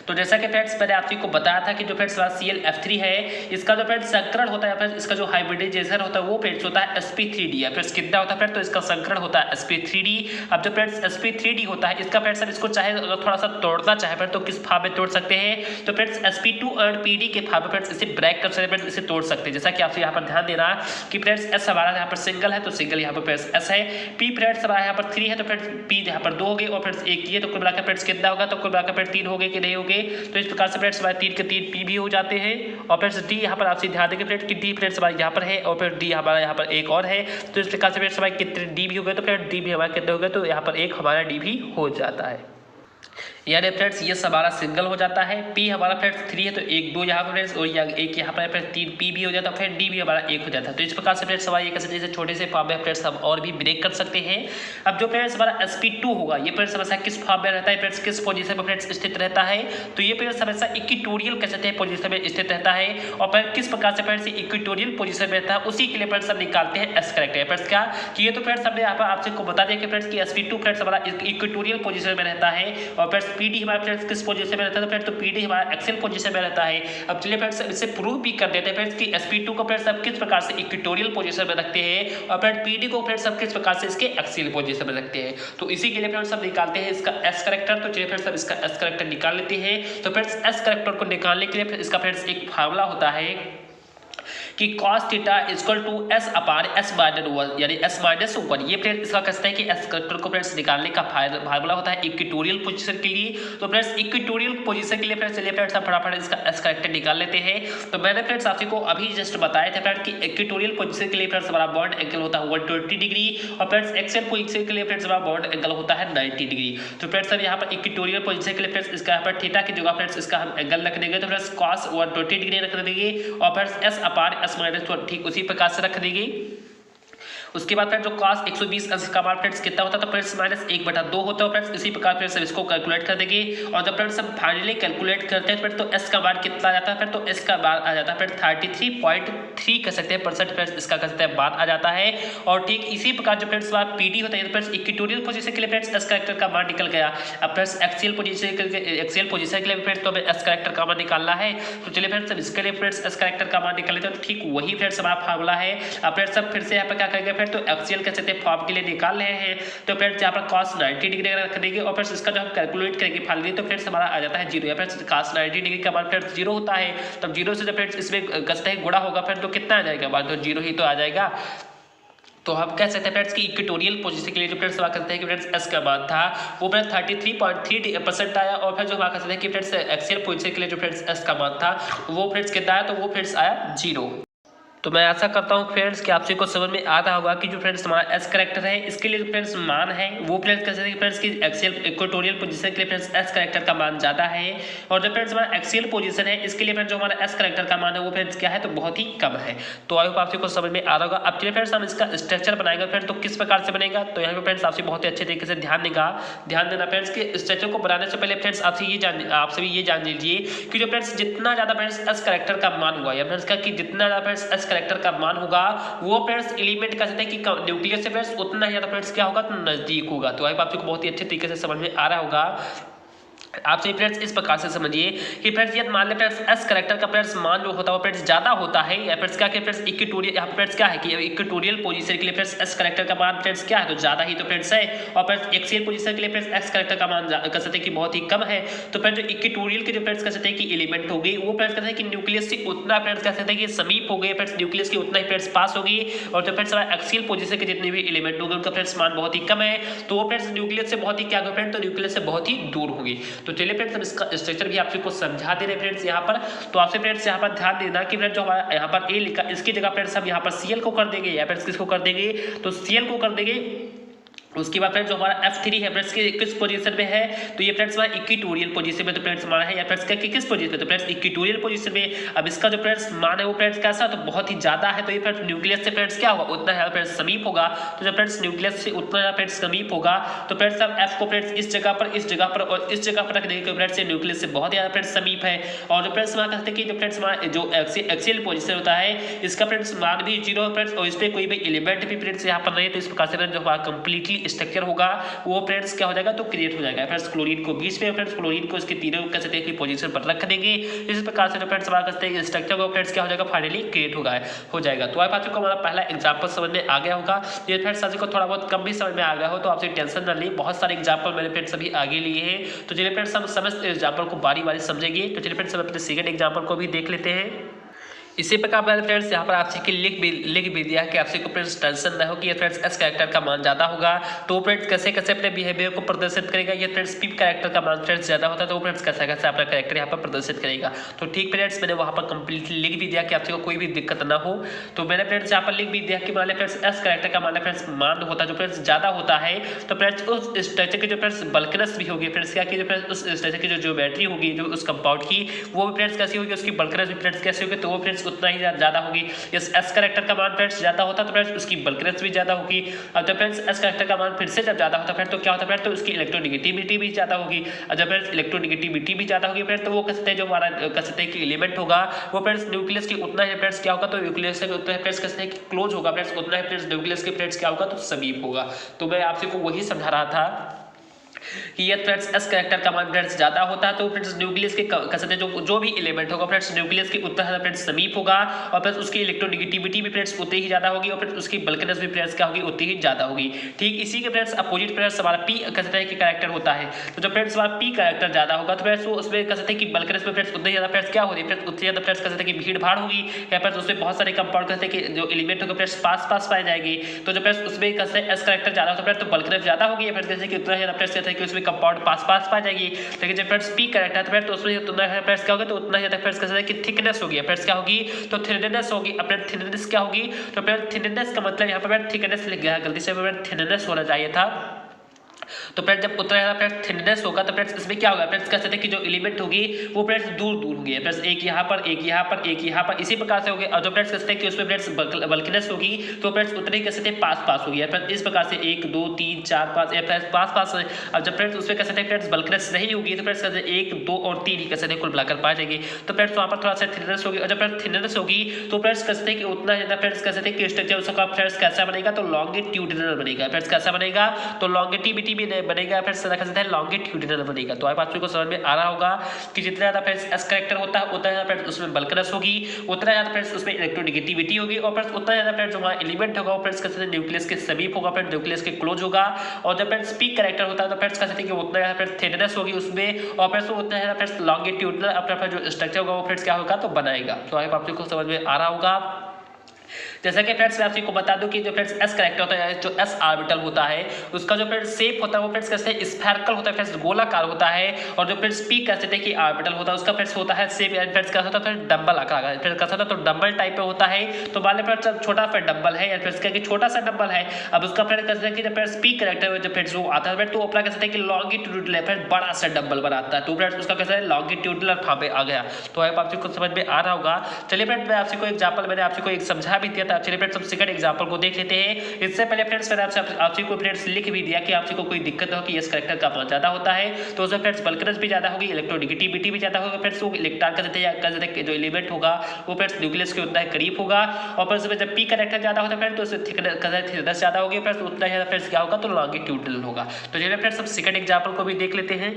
तो जैसा कि फ्रेंड्स मैंने आप को बताया था कि जो फ्रेंड्स ClF3 है इसका जो फ्रेंड्स संकरण होता है फ्रेंड्स इसका जो हाइब्रिडाइजेशन होता है वो फ्रेंड्स होता है sp3d है। फ्रेंड्स कितना होता है फ्रेंड्स, तो इसका संकरण होता है sp3d। अब जो फ्रेंड्स sp3d होता है इसका फ्रेंड्स इसको चाहे अगर थोड़ा सा तोड़ना चाहे फ्रेंड्स तो किस फॉर्म में तोड़ सकते हैं, तो फ्रेंड्स sp2 और pd के फॉर्म में फ्रेंड्स इसे ब्रेक कर सकते हैं, फ्रेंड्स इसे तोड़ सकते हैं। जैसा कि आपसे यहाँ पर ध्यान देना कि फ्रेंड्स s हमारा यहाँ पर सिंगल है तो सिंगल यहाँ पर फ्रेंड्स s है, p फ्रेंड्स हमारा यहाँ पर 3 है तो फ्रेंड्स p यहाँ पर 2 हो गए और फ्रेंड्स 1 ही है तो कुल मिलाकर फ्रेंड्स कितना होगा, तो कुल मिलाकर फ्रेंड्स 3 हो गए कि नहीं हो गए। तो इस प्रकार से फ्रेंड्स हमारे 3 के 3 p भी हो जाते हैं और फ्रेंड्स d यहाँ पर आपसे ध्यान देंगे फ्रेंड्स कि d फ्रेंड्स हमारे यहाँ पर है और फिर d हमारा यहाँ पर एक और है, तो इस प्रकार से फ्रेंड्स हमारे कितने d भी हो गए, तो फ्रेंड्स d भी हमारे कितने हो गए, तो यहाँ पर एक हमारा d भी हो जाता है। यानी फ्रेंड्स ये हमारा सिंगल हो जाता है, p हमारा फ्रेंड्स 3 है तो 1 2 यहाँ पर फ्रेंड्स और एक यहाँ पर फ्रेंड्स 3 p भी हो जाता है, फिर d भी हमारा 1 हो जाता है। तो इस प्रकार से फ्रेंड्स हमारा ये कैसे जैसे छोटे से फॉर्म में फ्रेंड्स हम और भी ब्रेक कर सकते हैं। अब जो फ्रेंड्स हमारा sp2 होगा ये फ्रेंड्स हमेशा किस फॉर्म में रहता है फ्रेंड्स, किस पोजीशन में फ्रेंड्स स्थित रहता है, तो ये फ्रेंड्स हमेशा इक्वेटोरियल कह सकते हैं पोजीशन में स्थित रहता है। और फिर किस प्रकार से फ्रेंड्स इक्वेटोरियल पोजीशन में रहता है उसी के लिए फ्रेंड्स हम निकालते हैं s करेक्टर। फ्रेंड्स क्या कि ये तो फ्रेंड्स हमने यहाँ पर आपसे को बता दिया कि फ्रेंड्स की sp2 फ्रेंड्स हमारा इक्वेटोरियल पोजीशन में रहता है और फ्रेंड्स pd हमारा फ्रेंड्स किस पोजीशन में रहता है, तो फ्रेंड्स तो pd हमारा एक्सियल पोजीशन में रहता है। अब चलिए फ्रेंड्स इसे प्रूव भी कर देते हैं फ्रेंड्स कि sp2 को फ्रेंड्स अब किस प्रकार से इक्वेटोरियल पोजीशन में रखते हैं और फ्रेंड्स pd को फ्रेंड्स अब किस प्रकार से इसके एक्सियल पोजीशन में रखते हैं। तो इसी के लिए फ्रेंड्स हम निकालते हैं इसका s करेक्टर। तो चलिए फ्रेंड्स अब इसका s करेक्टर निकाल लेते हैं। तो फ्रेंड्स s करेक्टर को निकालने के लिए इसका फ्रेंड्स एक फार्मूला होता है कि cos theta equal to s upon s minus 1 यानी s माइनस 1। ये फ्रेंड्स इसका कहते हैं कि s करेक्टर को फ्रेंड्स निकालने का फार्मूला होता है इक्वेटोरियल पोजीशन के लिए। तो फ्रेंड्स इक्वेटोरियल पोजीशन के लिए फ्रेंड्स चलिए फ्रेंड्स हम फटाफट इसका s करेक्टर निकाल लेते हैं। तो मैंने फ्रेंड्स आपको अभी जस्ट बताया था फ्रेंड्स कि इक्वेटोरियल पोजीशन के लिए फ्रेंड्स हमारा बॉन्ड एंगल होता है 120 डिग्री और फ्रेंड्स एक्सियल पोजीशन के लिए फ्रेंड्स हमारा बॉन्ड एंगल होता है 90 डिग्री। तो फ्रेंड्स अब यहाँ पर इक्वेटोरियल पोजीशन के लिए फ्रेंड्स इसका यहाँ पर थीटा की जगह फ्रेंड्स इसका हम एंगल रख देंगे, तो फ्रेंड्स cos 120 डिग्री रख देंगे और friends s upon s minus 1 ठीक उसी प्रकार से रख देंगे। उसके बाद फ्रेंड्स जो cos 120 अंश का मान फ्रेंड्स कितना होता है, तो फ्रेंड्स माइनस 1/2 होता है फ्रेंड्स। इसी प्रकार फ्रेंड्स इसको कैलकुलेट कर देंगे और जब फ्रेंड्स हम फाइनली कैलकुलेट करते हैं फ्रेंड्स तो s का मान कितना आ जाता है, तो s का मान आ जाता है फ्रेंड्स 33.3 कह सकते हैं % फ्रेंड्स इसका कह सकते हैं मान आ जाता है। और ठीक इसी प्रकार जो फ्रेंड्स हमारा pd होता है फ्रेंड्स इक्वेटोरियल पोजीशन के लिए फ्रेंड्स s करेक्टर का मान निकल गया। अब फ्रेंड्स एक्सियल पोजीशन के लिए फ्रेंड्स तो हमें s करेक्टर का मान निकालना है। तो चलिए फ्रेंड्स अब इसके लिए फ्रेंड्स s करेक्टर का मान निकाल लेते हैं। तो ठीक वही फ्रेंड्स हमारा फार्मूला है। अब फ्रेंड्स अब फिर से यहाँ पर क्या करेंगे फ्रेंड्स तो एक्सियल फॉर्म के लिए निकाल रहे हैं, तो फ्रेंड्स यहाँ पर cos 90 डिग्री रख देंगे और फ्रेंड्स इसका जो हम कैलकुलेट करेंगे फाइनली तो फ्रेंड्स हमारा आ जाता है 0। फ्रेंड्स cos 90 डिग्री का मान फ्रेंड्स 0 होता है, तब 0 से जब फ्रेंड्स इसमें कसते हैं गुणा होगा फ्रेंड्स तो कितना आ जाएगा मान, तो 0 ही तो आ जाएगा। तो हम कह सकते हैं फ्रेंड्स कि इक्वेटोरियल पोजीशन के लिए जो फ्रेंड्स हमारा कहते हैं कि फ्रेंड्स s का मान था वो फ्रेंड्स 33.3% आया और फिर जो हमारा कहते हैं कि फ्रेंड्स एक्सियल पोजीशन के लिए जो फ्रेंड्स s का मान था वो फ्रेंड्स कितना आया, तो वो फ्रेंड्स आया 0। तो मैं आशा करता हूँ फ्रेंड्स कि आपसे को समझ में आता होगा कि जो फ्रेंड्स हमारा s करेक्टर है इसके लिए जो फ्रेंड्स मान है वो फ्रेंड्स कह सकते हैं कि फ्रेंड्स की एक्सियल इक्वेटोरियल पोजीशन के लिए फ्रेंड्स s करेक्टर का मान ज़्यादा है और जो फ्रेंड्स हमारा एक्सियल पोजीशन है इसके लिए फ्रेंड्स जो हमारा s करेक्टर का मान है वो फ्रेंड्स क्या है, तो बहुत ही कम है। तो आई होप आपसे को समझ में आ रहा होगा। अब चलिए फ्रेंड्स हम इसका स्ट्रक्चर बनाएंगे फ्रेंड्स, तो किस प्रकार से बनेगा, तो यहाँ पे फ्रेंड्स आपसे बहुत ही अच्छे तरीके से ध्यान देना फ्रेंड्स कि स्ट्रक्चर को बनाने से पहले फ्रेंड्स आपसे ये जान लीजिए कि जो फ्रेंड्स जितना ज़्यादा फ्रेंड्स s करेक्टर का मान हुआ या फ्रेंड्स का कि जितना ज़्यादा फ्रेंड्स s करेक्टर का मान होगा वो फ्रेंड्स एलिमेंट कह सकते हैं कि न्यूक्लियस से फ्रेंड्स उतना ही ज्यादा फ्रेंड्स क्या होगा, तो नजदीक होगा। तो आई आपको बहुत ही अच्छे तरीके से समझ में आ रहा होगा। आपसे फ्रेंड्स इस प्रकार से समझिए कि फ्रेंड्स ये मान लें फ्रेंड्स s करेक्टर का फ्रेंड्स मान जो होता है वो फ्रेंड्स ज्यादा होता है या फ्रेंड्स क्या कि फ्रेंड्स इक्वेटोरियल यहाँ फ्रेंड्स क्या है कि इक्वेटोरियल पोजीशन के लिए फ्रेंड्स s करेक्टर का मान फ्रेंड्स क्या है, तो ज्यादा ही तो फ्रेंड्स है और फ्रेंड्स एक्सियल पोजीशन के लिए फ्रेंड्स x करेक्टर का मान कह सकते हैं कि बहुत ही कम है। तो फ्रेंड्स जो इक्वेटोरियल के जो फ्रेंड्स कह सकते हैं कि एलिमेंट हो गई वो फ्रेंड्स कहते हैं कि न्यूक्लियस से उतना फ्रेंड्स कह सकते हैं कि समीप हो गए फ्रेंड्स न्यूक्लियस के उतना ही फ्रेंड्स पास होगी और जो फ्रेंड्स हमारा एक्सियल पोजीशन के जितने भी एलिमेंट होंगे उनका फ्रेंड्स मान बहुत ही कम है, तो वो फ्रेंड्स न्यूक्लियस से बहुत ही क्या होगा फ्रेंड्स, तो न्यूक्लियस से बहुत ही दूर होगी। तो चलिए फ्रेंड्स हम इसका स्ट्रक्चर भी आपको समझा दे रहे फ्रेंड्स यहाँ पर। तो आपसे फ्रेंड्स यहाँ पर ध्यान देना कि फ्रेंड्स जो हमारा यहाँ पर ए लिखा इसकी जगह फ्रेंड्स हम यहाँ पर Cl को कर देंगे या फ्रेंड्स किसको कर देंगे, तो Cl को कर देंगे। उसके बाद फ्रेंड्स जो हमारा F3 है फ्रेंड्स किस पोजीशन में है, तो ये फ्रेंड्स हमारा इक्वेटोरियल पोजीशन में तो फ्रेंड्स हमारा है या फ्रेंड्स क्या किस पोजीशन में, तो फ्रेंड्स इक्वेटोरियल पोजीशन में। अब इसका जो फ्रेंड्स मान है वो फ्रेंड्स कैसा, तो बहुत ही ज्यादा है, तो ये फ्रेंड्स न्यूक्लियस से फ्रेंड्स क्या होगा उतना है फ्रेंड्स समीप होगा। तो जब फ्रेंड्स न्यूक्लियस से उतना फ्रेंड्स समीप होगा तो फ्रेंड्स अब F को फ्रेंड्स इस जगह पर और इस जगह पर रख देंगे फ्रेंड्स न्यूक्लियस से बहुत ज्यादा फ्रेंड्स समीप है। और जो फ्रेंड्स हमारा कहते हैं कि जो फ्रेंड्स हमारा जो एक्सियल पोजीशन होता है इसका फ्रेंड्स मान भी 0 है फ्रेंड्स और इस पर कोई भी एलिमेंट भी फ्रेंड्स यहाँ पर नहीं, तो इस प्रकार से जो हमारा कंप्लीटली स्ट्रक्चर होगा वो फ्रेंड्स क्या हो जाएगा तो क्रिएट हो जाएगा फ्रेंड्स क्लोरीन को बीच में फ्रेंड्स क्लोरीन को इसके तीनों कह सकते हैं कि पोजीशन पर रख देंगे। इस प्रकार से फ्रेंड्स हमारा कहते हैं स्ट्रक्चर को फ्रेंड्स क्या हो जाएगा फाइनली क्रिएट हो जाएगा। तो आप को हमारा पहला एग्जांपल समझ में आ गया होगा। ये फ्रेंड्स आपको थोड़ा बहुत कम भी समझ में आ गया हो तो आपसे टेंशन न ली, बहुत सारे एग्जांपल मैंने फ्रेंड्स अभी आगे लिए हैं। तो चलिए फ्रेंड्स हम समस्त एग्जांपल को बारी बारी समझेंगे। तो चलिए फ्रेंड्स हम अपने सेकंड एग्जांपल को भी देख लेते हैं। इसी प्रकार मैंने फ्रेंड्स यहाँ पर आपसे की लिख भी दिया कि आपसे को फ्रेंड्स टेंशन ना हो कि ये फ्रेंड्स एस कैरेक्टर का मान ज़्यादा होगा तो फ्रेंड्स कैसे कैसे अपने बिहेवियर को प्रदर्शित करेगा। ये फ्रेंड्स पी कैरेक्टर का मान फ्रेंड्स ज़्यादा होता है तो फ्रेंड्स कैसे कैसे अपना कैरेक्टर यहाँ पर प्रदर्शित करेगा। तो ठीक फ्रेंड्स मैंने वहाँ पर कंप्लीटली लिख भी दिया कि आपसे को कोई भी दिक्कत ना हो। तो मैंने फ्रेंड्स यहाँ पर लिख भी दिया कि मान फ्रेंड्स एस कैरेक्टर का मान फ्रेंड्स मान होता है जो फ्रेंड्स ज़्यादा होता है तो फ्रेंड्स उस स्ट्रक्चर की जो फ्रेंड्स बल्कनेस भी होगी फ्रेंड्स क्या की जो फ्रेंड्स उस स्ट्रक्चर की जो ज्योमेट्री होगी जो उस कंपाउंड की वो भी फ्रेंड्स कैसी होगी, उसकी बल्कनेस भी फ्रेंड्स कैसी होगी तो वो फ्रेंड्स उतना ही ज़्यादा होगी। इस एस कैरेक्टर का मान फ्रेंड्स ज्यादा होता तो फ्रेंड्स उसकी बल्कनेस भी ज्यादा होगी। अब जब फ्रेंड्स एस कैरेक्टर का मान फिर से जब ज्यादा होता फ्रेंड्स तो क्या होता फ्रेंड्स तो उसकी इलेक्ट्रोनेगेटिविटी भी ज्यादा होगी। और जब फ्रेंड्स इलेक्ट्रोनेगेटिविटी भी ज्यादा होगी फ्रेंड्स तो वो कहते हैं जो हमारा कहते हैं कि एलिमेंट होगा वो फ्रेंड्स न्यूक्लियस की उतना ही फ्रेंड्स क्या होगा तो न्यूक्लियस से उतना फ्रेंड्स कहते हैं कि क्लोज होगा फ्रेंड्स उतना ही फ्रेंड्स न्यूक्लियस के फ्रेंड्स क्या होगा तो समीप होगा। तो मैं आपसे को वही समझा रहा था कि ये फ्रेंड्स एस कैरेक्टर का मान फ्रेंड्स ज्यादा होता है तो फ्रेंड्स न्यूक्लियस के कह सकते हैं जो भी एलिमेंट होगा फ्रेंड्स न्यूक्लियस के उतना ज़्यादा फ्रेंड्स समीप होगा और फ्रेंड्स उसकी इलेक्ट्रोनेगेटिविटी भी फ्रेंड्स उतनी ही ज़्यादा होगी और फ्रेंड्स उसकी बल्कनेस भी फ्रेंड्स क्या होगी उतनी ही ज़्यादा होगी। ठीक इसी के फ्रेंड्स अपोजिट फ्रेंड्स हमारा पी कह सकते हैं कि कैरेक्टर होता है तो जब फ्रेंड्स हमारा पी कैरेक्टर ज़्यादा होगा तो फ्रेंड्स वो उसमें कह सकते हैं कि बल्कनेस में फ्रेंड्स उतनी ज़्यादा फ्रेंड्स क्या होगी फ्रेंड्स उतनी ज़्यादा फ्रेंड्स कह सकते हैं कि भीड़ भाड़ होगी या फ्रेंड्स उसमें बहुत सारे कंपाउंड कहते हैं कि जो एलिमेंट होगा फ्रेंड्स पास पाए जाएंगे। तो जब फ्रेंड्स उसमें कहते हैं एस कैरेक्टर ज़्यादा होता है तो बल्कनेस ज़्यादा होगी फ्रेंड्स जैसे कि उतना ज़्यादा फ्रेंड्स कहते हैं कि उसमें कंपाउंड पास पा जाएगी। लेकिन जब फ्रेंड्स पी कैरेक्टर है तो उसमें उतना फ्रेंड्स क्या होगा तो उतना ज़्यादा फ्रेंड्स कहते हैं कि थिकनेस होगी फ्रेंड्स क्या होगी तो थिननेस होगी। अब थिननेस क्या होगी तो फ्रेंड्स थिननेस का मतलब यहाँ पर थिकनेस लिख गया गलती से थिननेस होना चाहिए था। तो फ्रेंड्स जब उतना ज़्यादा फ्रेंड्स थिननेस होगा तो फ्रेंड्स इसमें क्या होगा फ्रेंड्स कह सकते हैं कि जो एलिमेंट होगी वो फ्रेंड्स दूर होगी फ्रेंड्स एक यहाँ पर एक यहाँ पर एक यहाँ पर इसी प्रकार से होगी। और जो फ्रेंड्स कहते हैं कि उसमें फ्रेंड्स बल्कनेस होगी तो फ्रेंड्स उतने कह सकते हैं पास होगी फ्रेंड्स इस प्रकार से 1 2 3 4 5 या फ्रेंड्स पास। अब जब फ्रेंड्स उसमें कह सकते हैं फ्रेंड्स बल्कनेस नहीं होगी तो फ्रेंड्स कहते हैं 1 2 और 3 ही कह सकते हैं कुल मिलाकर पा जाएंगे तो फ्रेंड्स वहाँ पर थोड़ा सा थिननेस होगी। और जब फ्रेंड्स थिननेस होगी तो फ्रेंड्स कह सकते हैं कि उतना ज़्यादा फ्रेंड्स कह सकते हैं कि स्ट्रक्चर उसका फ्रेंड्स कैसा बनेगा तो लॉन्गिट्यूडिनल बनेगा फ्रेंड्स कैसा बनेगा तो लॉन्गिटिविटी भी बनेगा फ्रेंड्स रखा जाता है लॉन्गिट्यूडिनल बनेगा। तो आप को समझ में आ रहा होगा कि जितना ज़्यादा फ्रेंड्स एस कैरेक्टर होता है उतना ज़्यादा फ्रेंड्स उसमें बल्कनेस होगी उतना ज़्यादा फ्रेंड्स उसमें इलेक्ट्रोनेगेटिविटी होगी और फ्रेंड्स उतना ज़्यादा फ्रेंड्स जो हमारा एलिमेंट होगा वो फ्रेंड्स कहते हैं न्यूक्लियस के समीप होगा फ्रेंड्स न्यूक्लियस के क्लोज होगा। और जब फ्रेंड्स पी कैरेक्टर होता है तो फ्रेंड्स कहते हैं कि उतना ज़्यादा फ्रेंड्स थिननेस होगी उसमें और फ्रेंड्स उतना ज़्यादा फ्रेंड्स लॉन्गिट्यूडिनल अपना जो स्ट्रक्चर होगा वो फ्रेंड्स क्या होगा तो बनाएगा। तो आप को समझ में आ रहा होगा। जैसा कि फ्रेंड्स मैं आपको बता दूं कि जो फ्रेंड्स एस कैरेक्टर होता है जो एस ऑर्बिटल होता है उसका जो फ्रेंड्स शेप होता है वो फ्रेंड्स कैसे स्फेरिकल होता है फ्रेंड्स गोलाकार होता है। और जो फ्रेंड्स पी कहते हैं कि ऑर्बिटल होता है उसका फ्रेंड्स होता है शेप फ्रेंड्स कैसा होता है फ्रेंड्स डंबल आकार का फ्रेंड्स कैसा होता है तो डंबल टाइप में होता है। तो मान लें फ्रेंड्स छोटा फिर डंबल है या फ्रेंड्स क्या कि छोटा सा डंबल है। अब उसका फ्रेंड्स कहते हैं कि जब फ्रेंड्स पी कैरेक्टर जो फ्रेंड्स वो आता है तो अपना कहते हैं कि लॉन्गिट्यूडिनल है फ्रेंड्स बड़ा सा डंबल बनाता है तो फ्रेंड्स उसका कैसा है लॉन्गिट्यूडिनल फॉर्म में आ गया। तो आपको समझ में आ रहा होगा। चलिए फ्रेंड्स मैं आपसे कोई एग्जांपल मैंने आपसे कोई एक समझा भी दिया था। चलिए फ्रेंड्स हम सेकंड एग्जांपल को देख लेते हैं। इससे पहले फ्रेंड्स मैंने आपसे को फ्रेंड्स लिख भी दिया कि आपसे को कोई दिक्कत हो कि इस कैरेक्टर का मान ज्यादा होता है तो उसमें फ्रेंड्स बल्कनेस भी ज्यादा होगी इलेक्ट्रोनेगेटिविटी भी ज्यादा होगी फ्रेंड्स वो इलेक्ट्रॉन का कहते हैं जो एलिमेंट होगा वो फ्रेंड्स न्यूक्लियस के उतना करीब होगा। और फ्रेंड्स जब पी कैरेक्टर ज्यादा होता है फ्रेंड्स तो उससे थिकनेस ज्यादा होगी फ्रेंड्स उतना ज्यादा फ्रेंड्स क्या होगा तो लॉन्गिट्यूडिनल होगा। तो चलिए फ्रेंड्स हम सेकंड एग्जांपल को भी देख लेते हैं।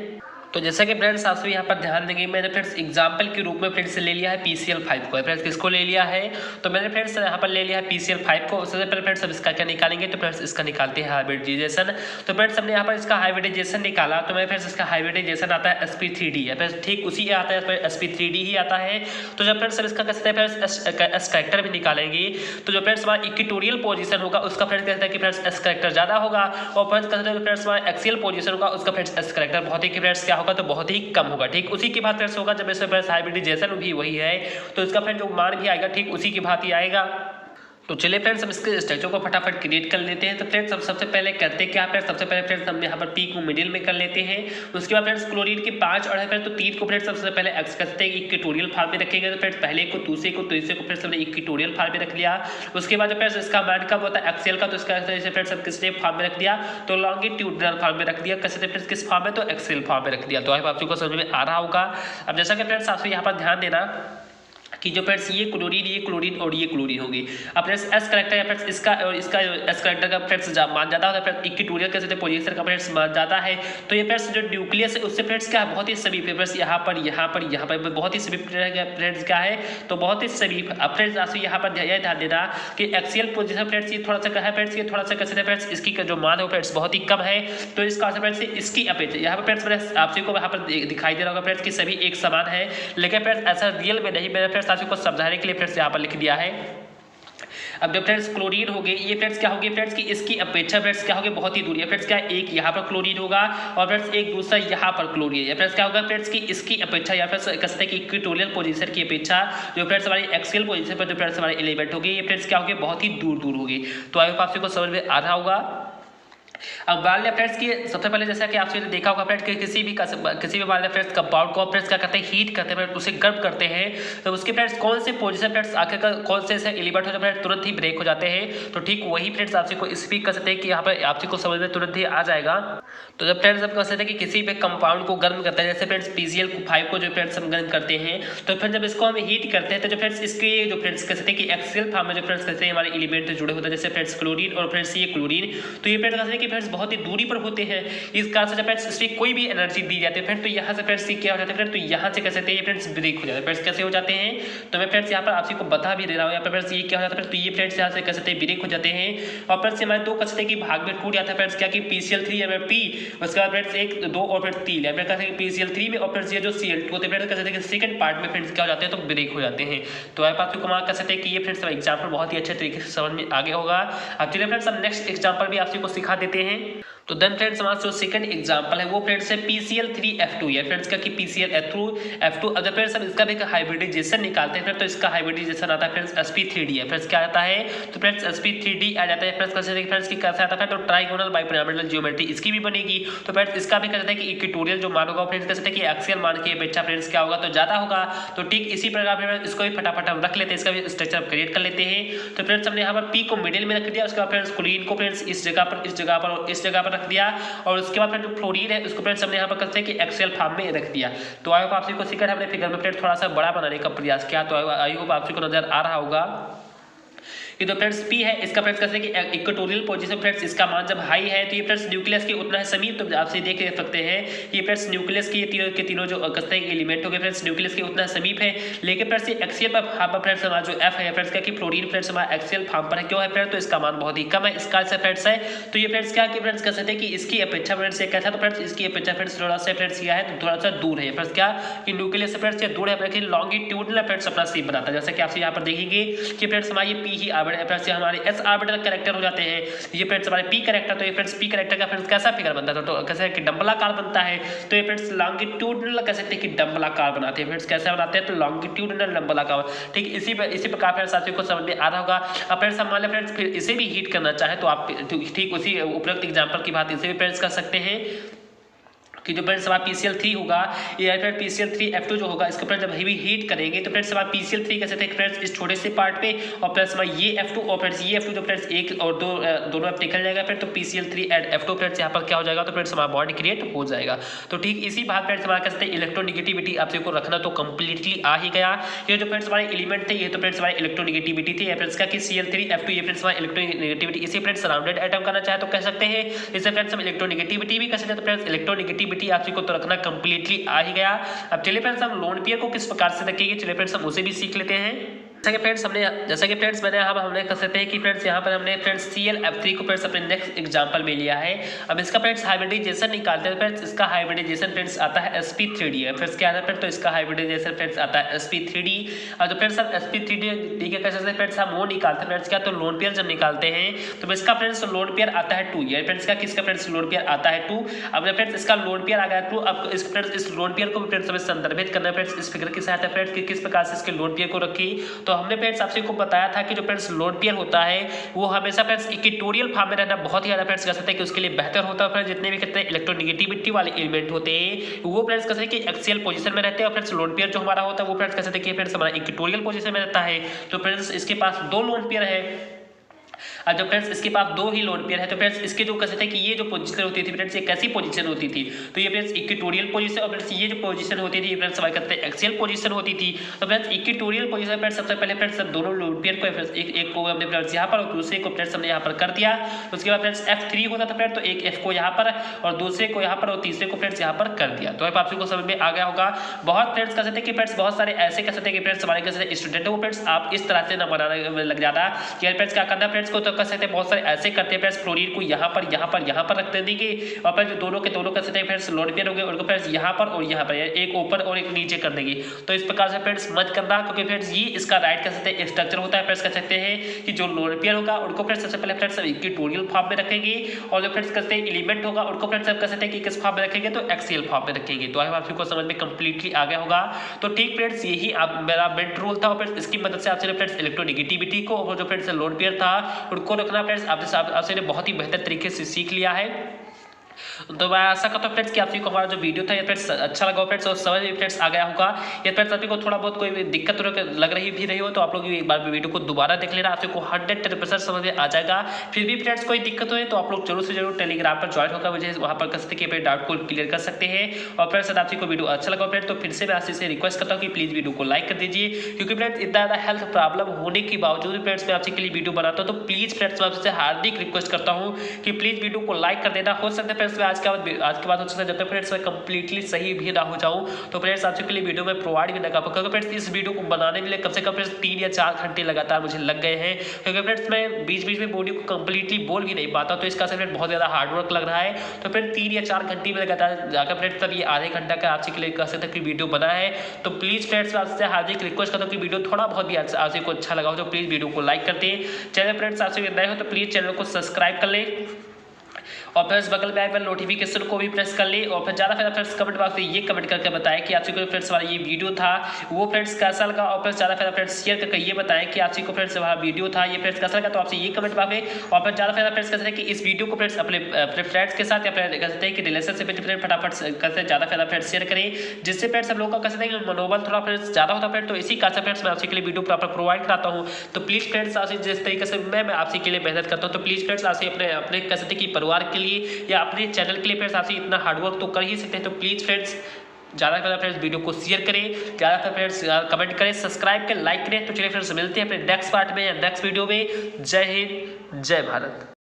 तो जैसा कि फ्रेंड्स आप यहाँ पर ध्यान देंगे मैंने फ्रेंड्स एग्जाम्पल के रूप में फ्रेंड्स ले लिया है PCl5 को फ्रेंड्स किसको ले लिया है तो मैंने फ्रेंड्स यहाँ पर ले लिया है PCl5 को। उससे पहले फ्रेंड्स अब इसका क्या निकालेंगे तो फ्रेंड्स इसका निकालते हैं हाइब्रिडाइजेशन। तो फ्रेंड्स हमने यहाँ पर इसका हाइब्रिडाइजेशन निकाला तो मैं फ्रेंड्स इसका हाइब्रिडाइजेशन आता है sp3d है फ्रेंड्स ठीक उसी आता है sp3d ही आता है। तो जब फ्रेंड्स इसका कहते हैं फ्रेंड्स एस कैरेक्टर भी निकालेंगे तो जो फ्रेंड्स हमारा इक्वेटोरियल पोजीशन होगा उसका फ्रेंड्स कहते हैं कि फ्रेंड्स एस कैरेक्टर ज्यादा होगा और फ्रेंड्स कहते हैं फ्रेंड्स हमारा एक्सियल पोजीशन होगा उसका फ्रेंड्स एस कैरेक्टर बहुत ही फ्रेंड्स क्या होगा तो बहुत ही कम होगा। ठीक उसी की बात फ्रेंड्स होगा जब इसमें फ्रेंड्स हाइब्रिडाइजेशन भी वही है तो इसका फ्रेंड जो मान भी आएगा ठीक उसी की बात ही आएगा। तो चलिए फ्रेंड्स हम इसके स्ट्रक्चर को फटाफट क्रिएट कर लेते हैं। तो फ्रेंड्स हम सबसे पहले करते क्या फ्रेंड्स सबसे पहले फ्रेंड्स हम यहाँ पर पी को मिडिल में कर लेते हैं। उसके बाद फ्रेंड्स क्लोरीन के 5 और है फ्रेंड्स तो 3 को फ्रेंड्स सबसे पहले एक्स करते हैं इक्वेटोरियल फॉर्म में रखेंगे। तो फ्रेंड्स पहले को दूसरे को तीसरे को फ्रेंड्स हमने इक्वेटोरियल फॉर्म में रख लिया। उसके बाद फ्रेंड्स इसका मान कब होता है एक्सियल का तो इसका फ्रेंड्स हम किसने फॉर्म में रख दिया तो लॉन्गिट्यूडिनल फॉर्म में रख दिया। कैसे फ्रेंड्स किस फॉर्म में तो एक्सियल फॉर्म में रख दिया। तो आप आपको समझ में आ रहा होगा। अब जैसा कि फ्रेंड्स आपसे यहाँ पर ध्यान देना कि जो फ्रेंड्स ये क्लोरीन और ये क्लोरीन होगी। अब फ्रेंड्स एस करेक्टर या फ्रेंड्स इसका और इसका एस करेक्टर का फ्रेंड्स मान ज़्यादा होता है, फ्रेंड्स इक्विटोरियल कैसे पोजीशन का फ्रेंड्स मान ज़्यादा है, तो ये फ्रेंड्स जो न्यूक्लियस है उससे फ्रेंड्स क्या बहुत ही समीप है फ्रेंड्स, यहाँ पर बहुत ही समीप फ्रेंड्स क्या है, तो बहुत ही समीप। अब फ्रेंड्स आपसे यहाँ पर यह ध्यान देना कि एक्सियल पोजीशन फ्रेंड्स ये थोड़ा सा क्या है फ्रेंड्स, ये थोड़ा सा कैसे है फ्रेंड्स, इसकी जो मान है फ्रेंड्स बहुत ही कम है, तो इसका फ्रेंड्स इसकी अपेक्षा यहाँ पर फ्रेंड्स आपसे को यहाँ पर दिखाई दे रहा होगा फ्रेंड्स कि सभी एक समान है, लेकिन फ्रेंड्स ऐसा रियल में नहीं। मैंने फ्रेंड्स आपको समझाने के लिए फ्रेंड्स यहाँ पर लिख दिया है। अब जब फ्रेंड्स क्लोरीन हो गई, ये फ्रेंड्स क्या होगी फ्रेंड्स कि इसकी अपेक्षा फ्रेंड्स क्या होगी बहुत ही दूरी है फ्रेंड्स, क्या एक यहाँ पर क्लोरीन होगा और फ्रेंड्स एक दूसरा यहाँ पर क्लोरीन है। फ्रेंड्स क्या होगा फ्रेंड्स कि इसकी अपेक्षा या फ्रेंड्स कहते हैं कि इक्विटोरियल पोजीशन की अपेक्षा जो फ्रेंड्स हमारी एक्सियल पोजीशन पर जो फ्रेंड्स हमारे एलिमेंट होगी, ये फ्रेंड्स क्या होगी बहुत ही दूर होगी। तो आई होप आपको समझ में आ रहा होगा। अब मान लिया फ्रेंड्स कि सबसे पहले जैसा कि आपने देखा होगा फ्रेंड्स कि किसी भी मान लिया फ्रेंड्स कंपाउंड को फ्रेंड्स क्या करते हैं, हीट करते हैं, उसे गर्म करते हैं, तो उसके फ्रेंड्स कौन से पोजीशन फ्रेंड्स आखिरकार कौन से ऐसे एलिमेंट हो जाते हैं तुरंत ही ब्रेक हो जाते हैं। तो ठीक वही फ्रेंड्स आपसे को स्पीक कर सकते हैं कि यहाँ पर आपसे को समझ में तुरंत ही आ जाएगा। तो जब फ्रेंड्स हम कह सकते हैं कि किसी भी कंपाउंड को गर्म करते हैं, जैसे फ्रेंड्स PCl5 को जो फ्रेंड्स हम गर्म करते हैं, तो फिर जब इसको हम हीट करते हैं तो जो फ्रेंड्स इसके जो फ्रेंड्स कह सकते हैं कि एक्सियल फॉर्म में जो फ्रेंड्स कहते हैं हमारे एलिमेंट जुड़े होते हैं, जैसे फ्रेंड्स क्लोरीन और फ्रेंड्स ये क्लोरीन, तो ये फ्रेंड्स कहते हैं कि फ्रेंड्स बहुत ही दूरी पर होते हैं। इस कारण से जब फ्रेंड्स इसमें कोई भी एनर्जी दी जाती है फ्रेंड्स, तो यहाँ से फ्रेंड्स क्या हो जाता है फ्रेंड्स, तो यहाँ से कह सकते हैं ये फ्रेंड्स ब्रेक हो जाते हैं। फ्रेंड्स कैसे हो जाते हैं, तो मैं फ्रेंड्स यहाँ पर आपको बता भी दे रहा हूँ। यहाँ पर फ्रेंड्स ये क्या हो जाता है, तो ये फ्रेंड्स यहाँ से कह सकते हैं ब्रेक हो जाते हैं और फ्रेंड्स हमारे दो कह सकते हैं कि भाग में टूट जाता है फ्रेंड्स, क्या कि PCl3 और P, उसके बाद फ्रेंड्स 1 2 और फिर 3 है, कह सकते हैं PCl3 में और फ्रेंड्स ये जो Cl2 होते हैं फ्रेंड्स कह सकते हैं कि सेकंड पार्ट में फ्रेंड्स क्या हो जाते हैं, तो ब्रेक हो जाते हैं। तो आप आपको कमाल कर सकते हैं कि ये फ्रेंड्स एग्जाम्पल बहुत ही अच्छे तरीके से समझ में आगे होगा। अब चलिए फ्रेंड्स हम नेक्स्ट एग्जाम्पल भी आपको सिखा देते हैं। तो देन फ्रेंड्स हमारा जो सेकंड एग्जांपल है वो फ्रेंड्स है PCl3F2 है फ्रेंड्स, क्या कि PClF2 अगर फ्रेंड्स हम इसका भी हाइब्रिडाइजेशन निकालते हैं तो इसका हाइब्रिडाइजेशन आता है फ्रेंड्स sp3d है फ्रेंड्स, क्या आता है, तो फ्रेंड्स sp3d आ जाता है फ्रेंड्स। कैसे देखिए फ्रेंड्स की कैसे आता है, तो ट्राइगोनल बाइपिरामिडल ज्योमेट्री इसकी भी बनेगी। तो फ्रेंड्स इसका भी कहते हैं कि इक्विटोरियल जो मान होगा फ्रेंड्स कहते हैं कि एक्सियल मान की अपेक्षा फ्रेंड्स क्या होगा, तो ज्यादा होगा। तो ठीक इसी प्रकार इसको भी फटाफट हम रख लेते हैं, इसका भी स्ट्रक्चर क्रिएट कर लेते हैं। तो फ्रेंड्स हमने यहाँ पर P को मिडिल में रख दिया, उसके बाद फ्रेंड्स क्लोरीन को फ्रेंड्स इस जगह पर रख दिया और उसके बाद जो फ्लोरीन है उसको फ्रेंड्स हमने यहाँ पर कहते हैं कि एक्सेल फॉर्म में रख दिया। तो आई होप आपसे को सीखा हमने फिगर में फ्रेंड्स थोड़ा सा बड़ा बनाने का प्रयास किया। तो आई होप आपसे को नजर आ रहा होगा कि जो फ्रेंड्स P है इसका फ्रेंड्स कहते हैं कि इक्वेटोरियल पोजीशन फ्रेंड्स इसका मान जब हाई है तो ये फ्रेंड्स न्यूक्लियस के उतना है समीप। तो आपसे देख सकते हैं ये फ्रेंड्स न्यूक्लियस के ये तीनों जो कहते हैं एलिमेंट हो गए फ्रेंड्स न्यूक्लियस के उतना समीप है, लेकिन फ्रेंड्स ये एक्सियल पर फ्रेंड्स हमारा जो F है फ्रेंड्स क्या कि फ्लोरीन फ्रेंड्स हमारा एक्सियल फॉर्म पर है, क्यों है फ्रेंड्स, तो इसका मान बहुत ही कम है इसका से फ्रेंड्स है। तो ये फ्रेंड्स क्या कि फ्रेंड्स कह सकते हैं कि इसकी अपेक्षा फ्रेंड्स ये कहता है, तो फ्रेंड्स इसकी अपेक्षा फ्रेंड्स थोड़ा सा फ्रेंड्स क्या है, तो थोड़ा सा दूर है फ्रेंड्स, क्या कि न्यूक्लियस से फ्रेंड्स ये दूर है, लेकिन लॉन्गिट्यूडनल फ्रेंड्स अपना शेप बनाता है। जैसे कि आप यहाँ पर देखेंगे कि फ्रेंड्स हमारी P ही ऑर्बिटल है फ्रेंड्स, हमारे S ऑर्बिटल कैरेक्टर हो जाते हैं, ये फ्रेंड्स हमारे P कैरेक्टर। तो ये फ्रेंड्स P कैरेक्टर का फ्रेंड्स कैसा फिगर बनता है, तो कैसे कि डंबलाकार बनता है। तो ये फ्रेंड्स लॉन्गिट्यूडनल कह सकते हैं कि डंबलाकार बनाते हैं फ्रेंड्स, कैसे बनाते हैं, तो लॉन्गिट्यूडनल डंबलाकार। ठीक इसी प्रकार फ्रेंड्स साथियों को समझ में आ रहा होगा। अब फ्रेंड्स हम मान लें फ्रेंड्स फिर इसे भी हीट करना चाहे तो आप ठीक उसी उपरोक्त एग्जांपल की बात इसे भी फ्रेंड्स कर सकते हैं कि जो फ्रेंड्स हमारा PCl3 होगा या फिर PCl3F2 जो होगा इसको फ्रेंड्स जब हेवी हीट करेंगे तो फ्रेंड्स हमारा PCl3 कैसे थे फ्रेंड्स इस छोटे से पार्ट पे और फ्रेंड्स हमारा ये F2 और फ्रेंड्स ये F2 जो फ्रेंड्स एक और दो दोनों अब निकल जाएगा फिर, तो PCl3 एंड F2 फ्रेंड्स यहाँ पर क्या हो जाएगा, तो फ्रेंड्स हमारा बॉन्ड क्रिएट हो जाएगा। तो ठीक इसी बात फ्रेंड्स हमारा कहते हैं इलेक्ट्रोनिगेटिविटी आपसे को रखना तो कंप्लीटली आ ही गया। ये जो फ्रेंड्स हमारे एलिमेंट थे ये तो फ्रेंड्स हमारे इलेक्ट्रोनिगेटिविटी थी, फ्रेंड्स का कि Cl3F2 ये फ्रेंड्स हमारा इलेक्ट्रोनिगेटिविटी, इसी फ्रेंड्स सराउंडेड एटम करना चाहे तो कह सकते हैं, इसे फ्रेंड्स हम इलेक्ट्रोनिगेटिविटी भी कह सकते हैं। तो फ्रेंड्स इलेक्ट्रोनिगेटिविटी आपसे को तो रखना कंप्लीटली आ ही गया। अब चलिए फ्रेंड्स हम लोन पेयर को किस प्रकार से रखेंगे, चलिए फ्रेंड्स हम उसे भी सीख लेते हैं। जैसा कि फ्रेंड्स हमने कह सकते हैं कि फ्रेंड्स यहाँ पर हमने फ्रेंड्स Cl(F3) को फ्रेंड्स अपने नेक्स्ट एग्जांपल में लिया है। अब इसका फ्रेंड्स हाइब्रिडाइजेशन निकालते हैं फ्रेंड्स, इसका हाइब्रिडाइजेशन फ्रेंड्स आता है sp3d है फ्रेंड्स, क्या आता है फ्रेंड्स, तो इसका हाइब्रिडाइजेशन फ्रेंड्स आता है sp3d। और जो फ्रेंड्स हम sp3d के कैसे से फ्रेंड्स हम वो निकालते हैं फ्रेंड्स, क्या तो लोन पेयर जब निकालते हैं तो इसका फ्रेंड्स लोन पेयर आता है 2 ये फ्रेंड्स, का किसका फ्रेंड्स लोन पेयर आता है 2। अब फ्रेंड्स इसका लोन पेयर आ गया 2, अब इस फ्रेंड्स इस लोन पेयर को फ्रेंड्स हमें संदर्भित करना है फ्रेंड्स इस फिगर के साथ है फ्रेंड्स कि किस प्रकार से इसके लोन पेयर को रखी। तो हमने फ्रेंड्स आपसे बताया था कि जो फ्रेंड्स लोन पेयर होता है वो हमेशा फ्रेंड्स इक्वेटोरियल फॉर्म में रहना बहुत ही ज्यादा फ्रेंड्स कह सकते हैं कि उसके लिए बेहतर होता है। फ्रेंड्स जितने भी कहते हैं इलेक्ट्रोनिगेटिविटी वाले एलिमेंट होते हैं वो फ्रेंड्स कह सकते हैं कि एक्सियल पोजीशन में रहते हैं, और फ्रेंड्स लोन पेयर जो हमारा होता है वो फ्रेंड्स कह सकते हैं कि फ्रेंड्स हमारा इक्वेटोरियल पोजीशन में रहता है। तो फ्रेंड्स इसके पास 2 लोन पेयर है। अब जो फ्रेंड्स इसके पास 2 ही लोन पेयर है, तो फ्रेंड्स इसके जो कह सकते हैं कि ये जो पोजीशन होती थी फ्रेंड्स, ये कैसी पोजीशन होती थी, तो ये फ्रेंड्स इक्वेटोरियल पोजीशन, और फ्रेंड्स ये जो पोजीशन होती थी फ्रेंड्स हमारे कहते हैं एक्सियल पोजीशन होती थी। तो फ्रेंड्स इक्वेटोरियल पोजीशन फ्रेंड्स सबसे पहले फ्रेंड्स दोनों लोन पेयर को फ्रेंड्स एक को हमने फ्रेंड्स यहाँ पर और दूसरे को फ्रेंड्स हमने यहाँ पर कर दिया। तो उसके बाद फ्रेंड्स F3 होता था फ्रेंड्स, तो एक F को यहाँ पर और दूसरे को यहाँ पर और तीसरे को फ्रेंड्स यहाँ पर कर दिया। तो अब आप सबको समझ में आ गया होगा। बहुत फ्रेंड्स कह सकते हैं कि फ्रेंड्स बहुत सारे ऐसे कह सकते हैं कि फ्रेंड्स हमारे कह सकते हैं स्टूडेंट है वो फ्रेंड्स आप इस तरह से ना बनाने लग जाता कि फ्रेंड्स क्या करना फ्रेंड्स को, तो कह सकते हैं बहुत सारे ऐसे करते हैं फ्रेंड्स क्लोरीन को यहाँ पर रख देंगे और फिर जो दोनों के दोनों कह सकते हैं फ्रेंड्स लोन पेयर हो गए उनको फ्रेंड्स यहाँ पर और यहाँ पर एक ऊपर और एक नीचे कर देंगे। तो इस प्रकार से फ्रेंड्स मत करना, क्योंकि फ्रेंड्स ये इसका राइट कह सकते हैं स्ट्रक्चर होता है। फ्रेंड्स कह सकते हैं कि जो लोन पेयर होगा उनको फ्रेंड्स सबसे पहले फ्रेंड्स इक्वेटोरियल फॉर्म में रखेंगे और जो फ्रेंड्स कहते हैं एलिमेंट होगा उनको फ्रेंड्स कह सकते हैं कि किस फॉर्म में रखेंगे, तो एक्सियल फॉर्म में रखेंगे। तो आप सबको समझ में कंप्लीटली आ गया होगा। तो ठीक फ्रेंड्स यही मेरा मेन रूल था। फ्रेंड्स इसकी मदद से आपसे फ्रेंड्स इलेक्ट्रोनेगेटिविटी को और जो फ्रेंड्स लोन पेयर था उनको रखना फ्रेंड्स आपसे बहुत ही बेहतर तरीके से सीख लिया है। तो मैं आशा करता हूँ फ्रेंड्स कि आप सभी को हमारा जो वीडियो था ये फ्रेंड्स अच्छा लगा फ्रेंड्स और समझ में फ्रेंड्स आ गया होगा। ये फ्रेंड्स आप को थोड़ा बहुत कोई दिक्कत लग रही हो तो आप लोग एक बार वीडियो को दोबारा देख लेना, आप सबको 100% समझ में आ जाएगा। फिर भी फ्रेंड्स कोई दिक्कत हो तो आप लोग जरूर से जरूर टेलीग्राम पर ज्वाइन होकर मुझे वहाँ पर कर सकते हैं कि अपने डाउट को क्लियर कर सकते हैं। और फ्रेंड्स आप को वीडियो अच्छा लगा फ्रेंड्स तो फिर से मैं आपसे से रिक्वेस्ट करता हूँ कि प्लीज़ वीडियो को लाइक कर दीजिए, क्योंकि फ्रेंड्स इतना ज़्यादा हेल्थ प्रॉब्लम होने के बावजूद फ्रेंड्स मैं आपसे के लिए वीडियो बनाता हूँ। तो प्लीज़ फ्रेंड्स मैं आपसे हार्दिक रिक्वेस्ट करता हूँ कि प्लीज़ वीडियो को लाइक कर देना। हो सकता है फ्रेंड्स मैं आज के बाद हो सकता है जब तक फ्रेंड्स मैं कंप्लीटली सही भी ना हो जाऊं तो फ्रेंड्स आपसे के लिए वीडियो में प्रोवाइड भी ना कर पाऊँ, क्योंकि फ्रेंड्स इस वीडियो को बनाने के लिए कम से कम फ्रेंड्स 3 या 4 घंटे लगातार मुझे लग गए हैं, क्योंकि फ्रेंड्स मैं बीच बीच में वीडियो को कंप्लीटली बोल भी नहीं पाता। तो इसका से फ्रेंड्स बहुत ज़्यादा हार्डवर्क लग रहा है। तो फ्रेंड्स 3 या 4 घंटे में लगातार जाकर फ्रेंड्स तब ये आधे घंटा का आपसे के लिए कह सकते हैं कि वीडियो बना है। तो प्लीज़ फ्रेंड्स मैं आपसे हार्दिक रिक्वेस्ट करता हूँ कि वीडियो थोड़ा बहुत भी आपसे को अच्छा लगा हो तो प्लीज़ वीडियो को लाइक करते हैं। चैनल फ्रेंड्स आपसे नए हो तो प्लीज़ चैनल को सब्सक्राइब कर लें और फ्रेंड्स बगल में आए वाले नोटिफिकेशन को भी प्रेस कर ले। और फिर ज़्यादा फायदा फ्रेंड्स कमेंट बॉक्स में ये कमेंट करके बताएं कि आपसे को फ्रेंड्स हमारा ये वीडियो था वो फ्रेंड्स कैसा लगा, और फिर ज़्यादा फायदा फ्रेंड्स शेयर करके ये बताएं कि आपसे को फ्रेंड्स हमारा वीडियो था ये फ्रेंड्स कैसा लगा। तो आपसे ये कमेंट बॉक्स में और फिर ज़्यादा फायदा फ्रेंड्स कहते हैं कि इस वीडियो को फ्रेंड्स अपने फ्रेंड्स के साथ या फिर कहते हैं कि रिलेशनशिप में फ्रेंड फटाफट कहते हैं ज़्यादा फायदा फ्रेंड्स शेयर करें, जिससे फ्रेंड्स हम लोगों का कहते हैं कि मनोबल थोड़ा फ्रेंड्स ज़्यादा होता फ्रेंड। तो इसी कारण से फ्रेंड्स मैं आपसे के लिए वीडियो प्रॉपर प्रोवाइड कराता हूँ। तो प्लीज़ फ्रेंड्स आपसे जिस तरीके से मैं आपसे के लिए मेहनत करता हूँ तो प्लीज़ फ्रेंड्स आपसे अपने कह सकते हैं कि परिवार के लिए या अपने चैनल के लिए फ्रेंड्स आपसे इतना हार्डवर्क तो कर ही सकते हैं। तो प्लीज़ फ्रेंड्स ज़्यादा फ्रेंड्स वीडियो को शेयर करें, ज़्यादा फ्रेंड्स कमेंट करें, सब्सक्राइब करें, लाइक करें। तो चलिए फ्रेंड्स मिलते हैं अपने नेक्स्ट पार्ट में या नेक्स्ट वीडियो में। जय हिंद, जय भारत।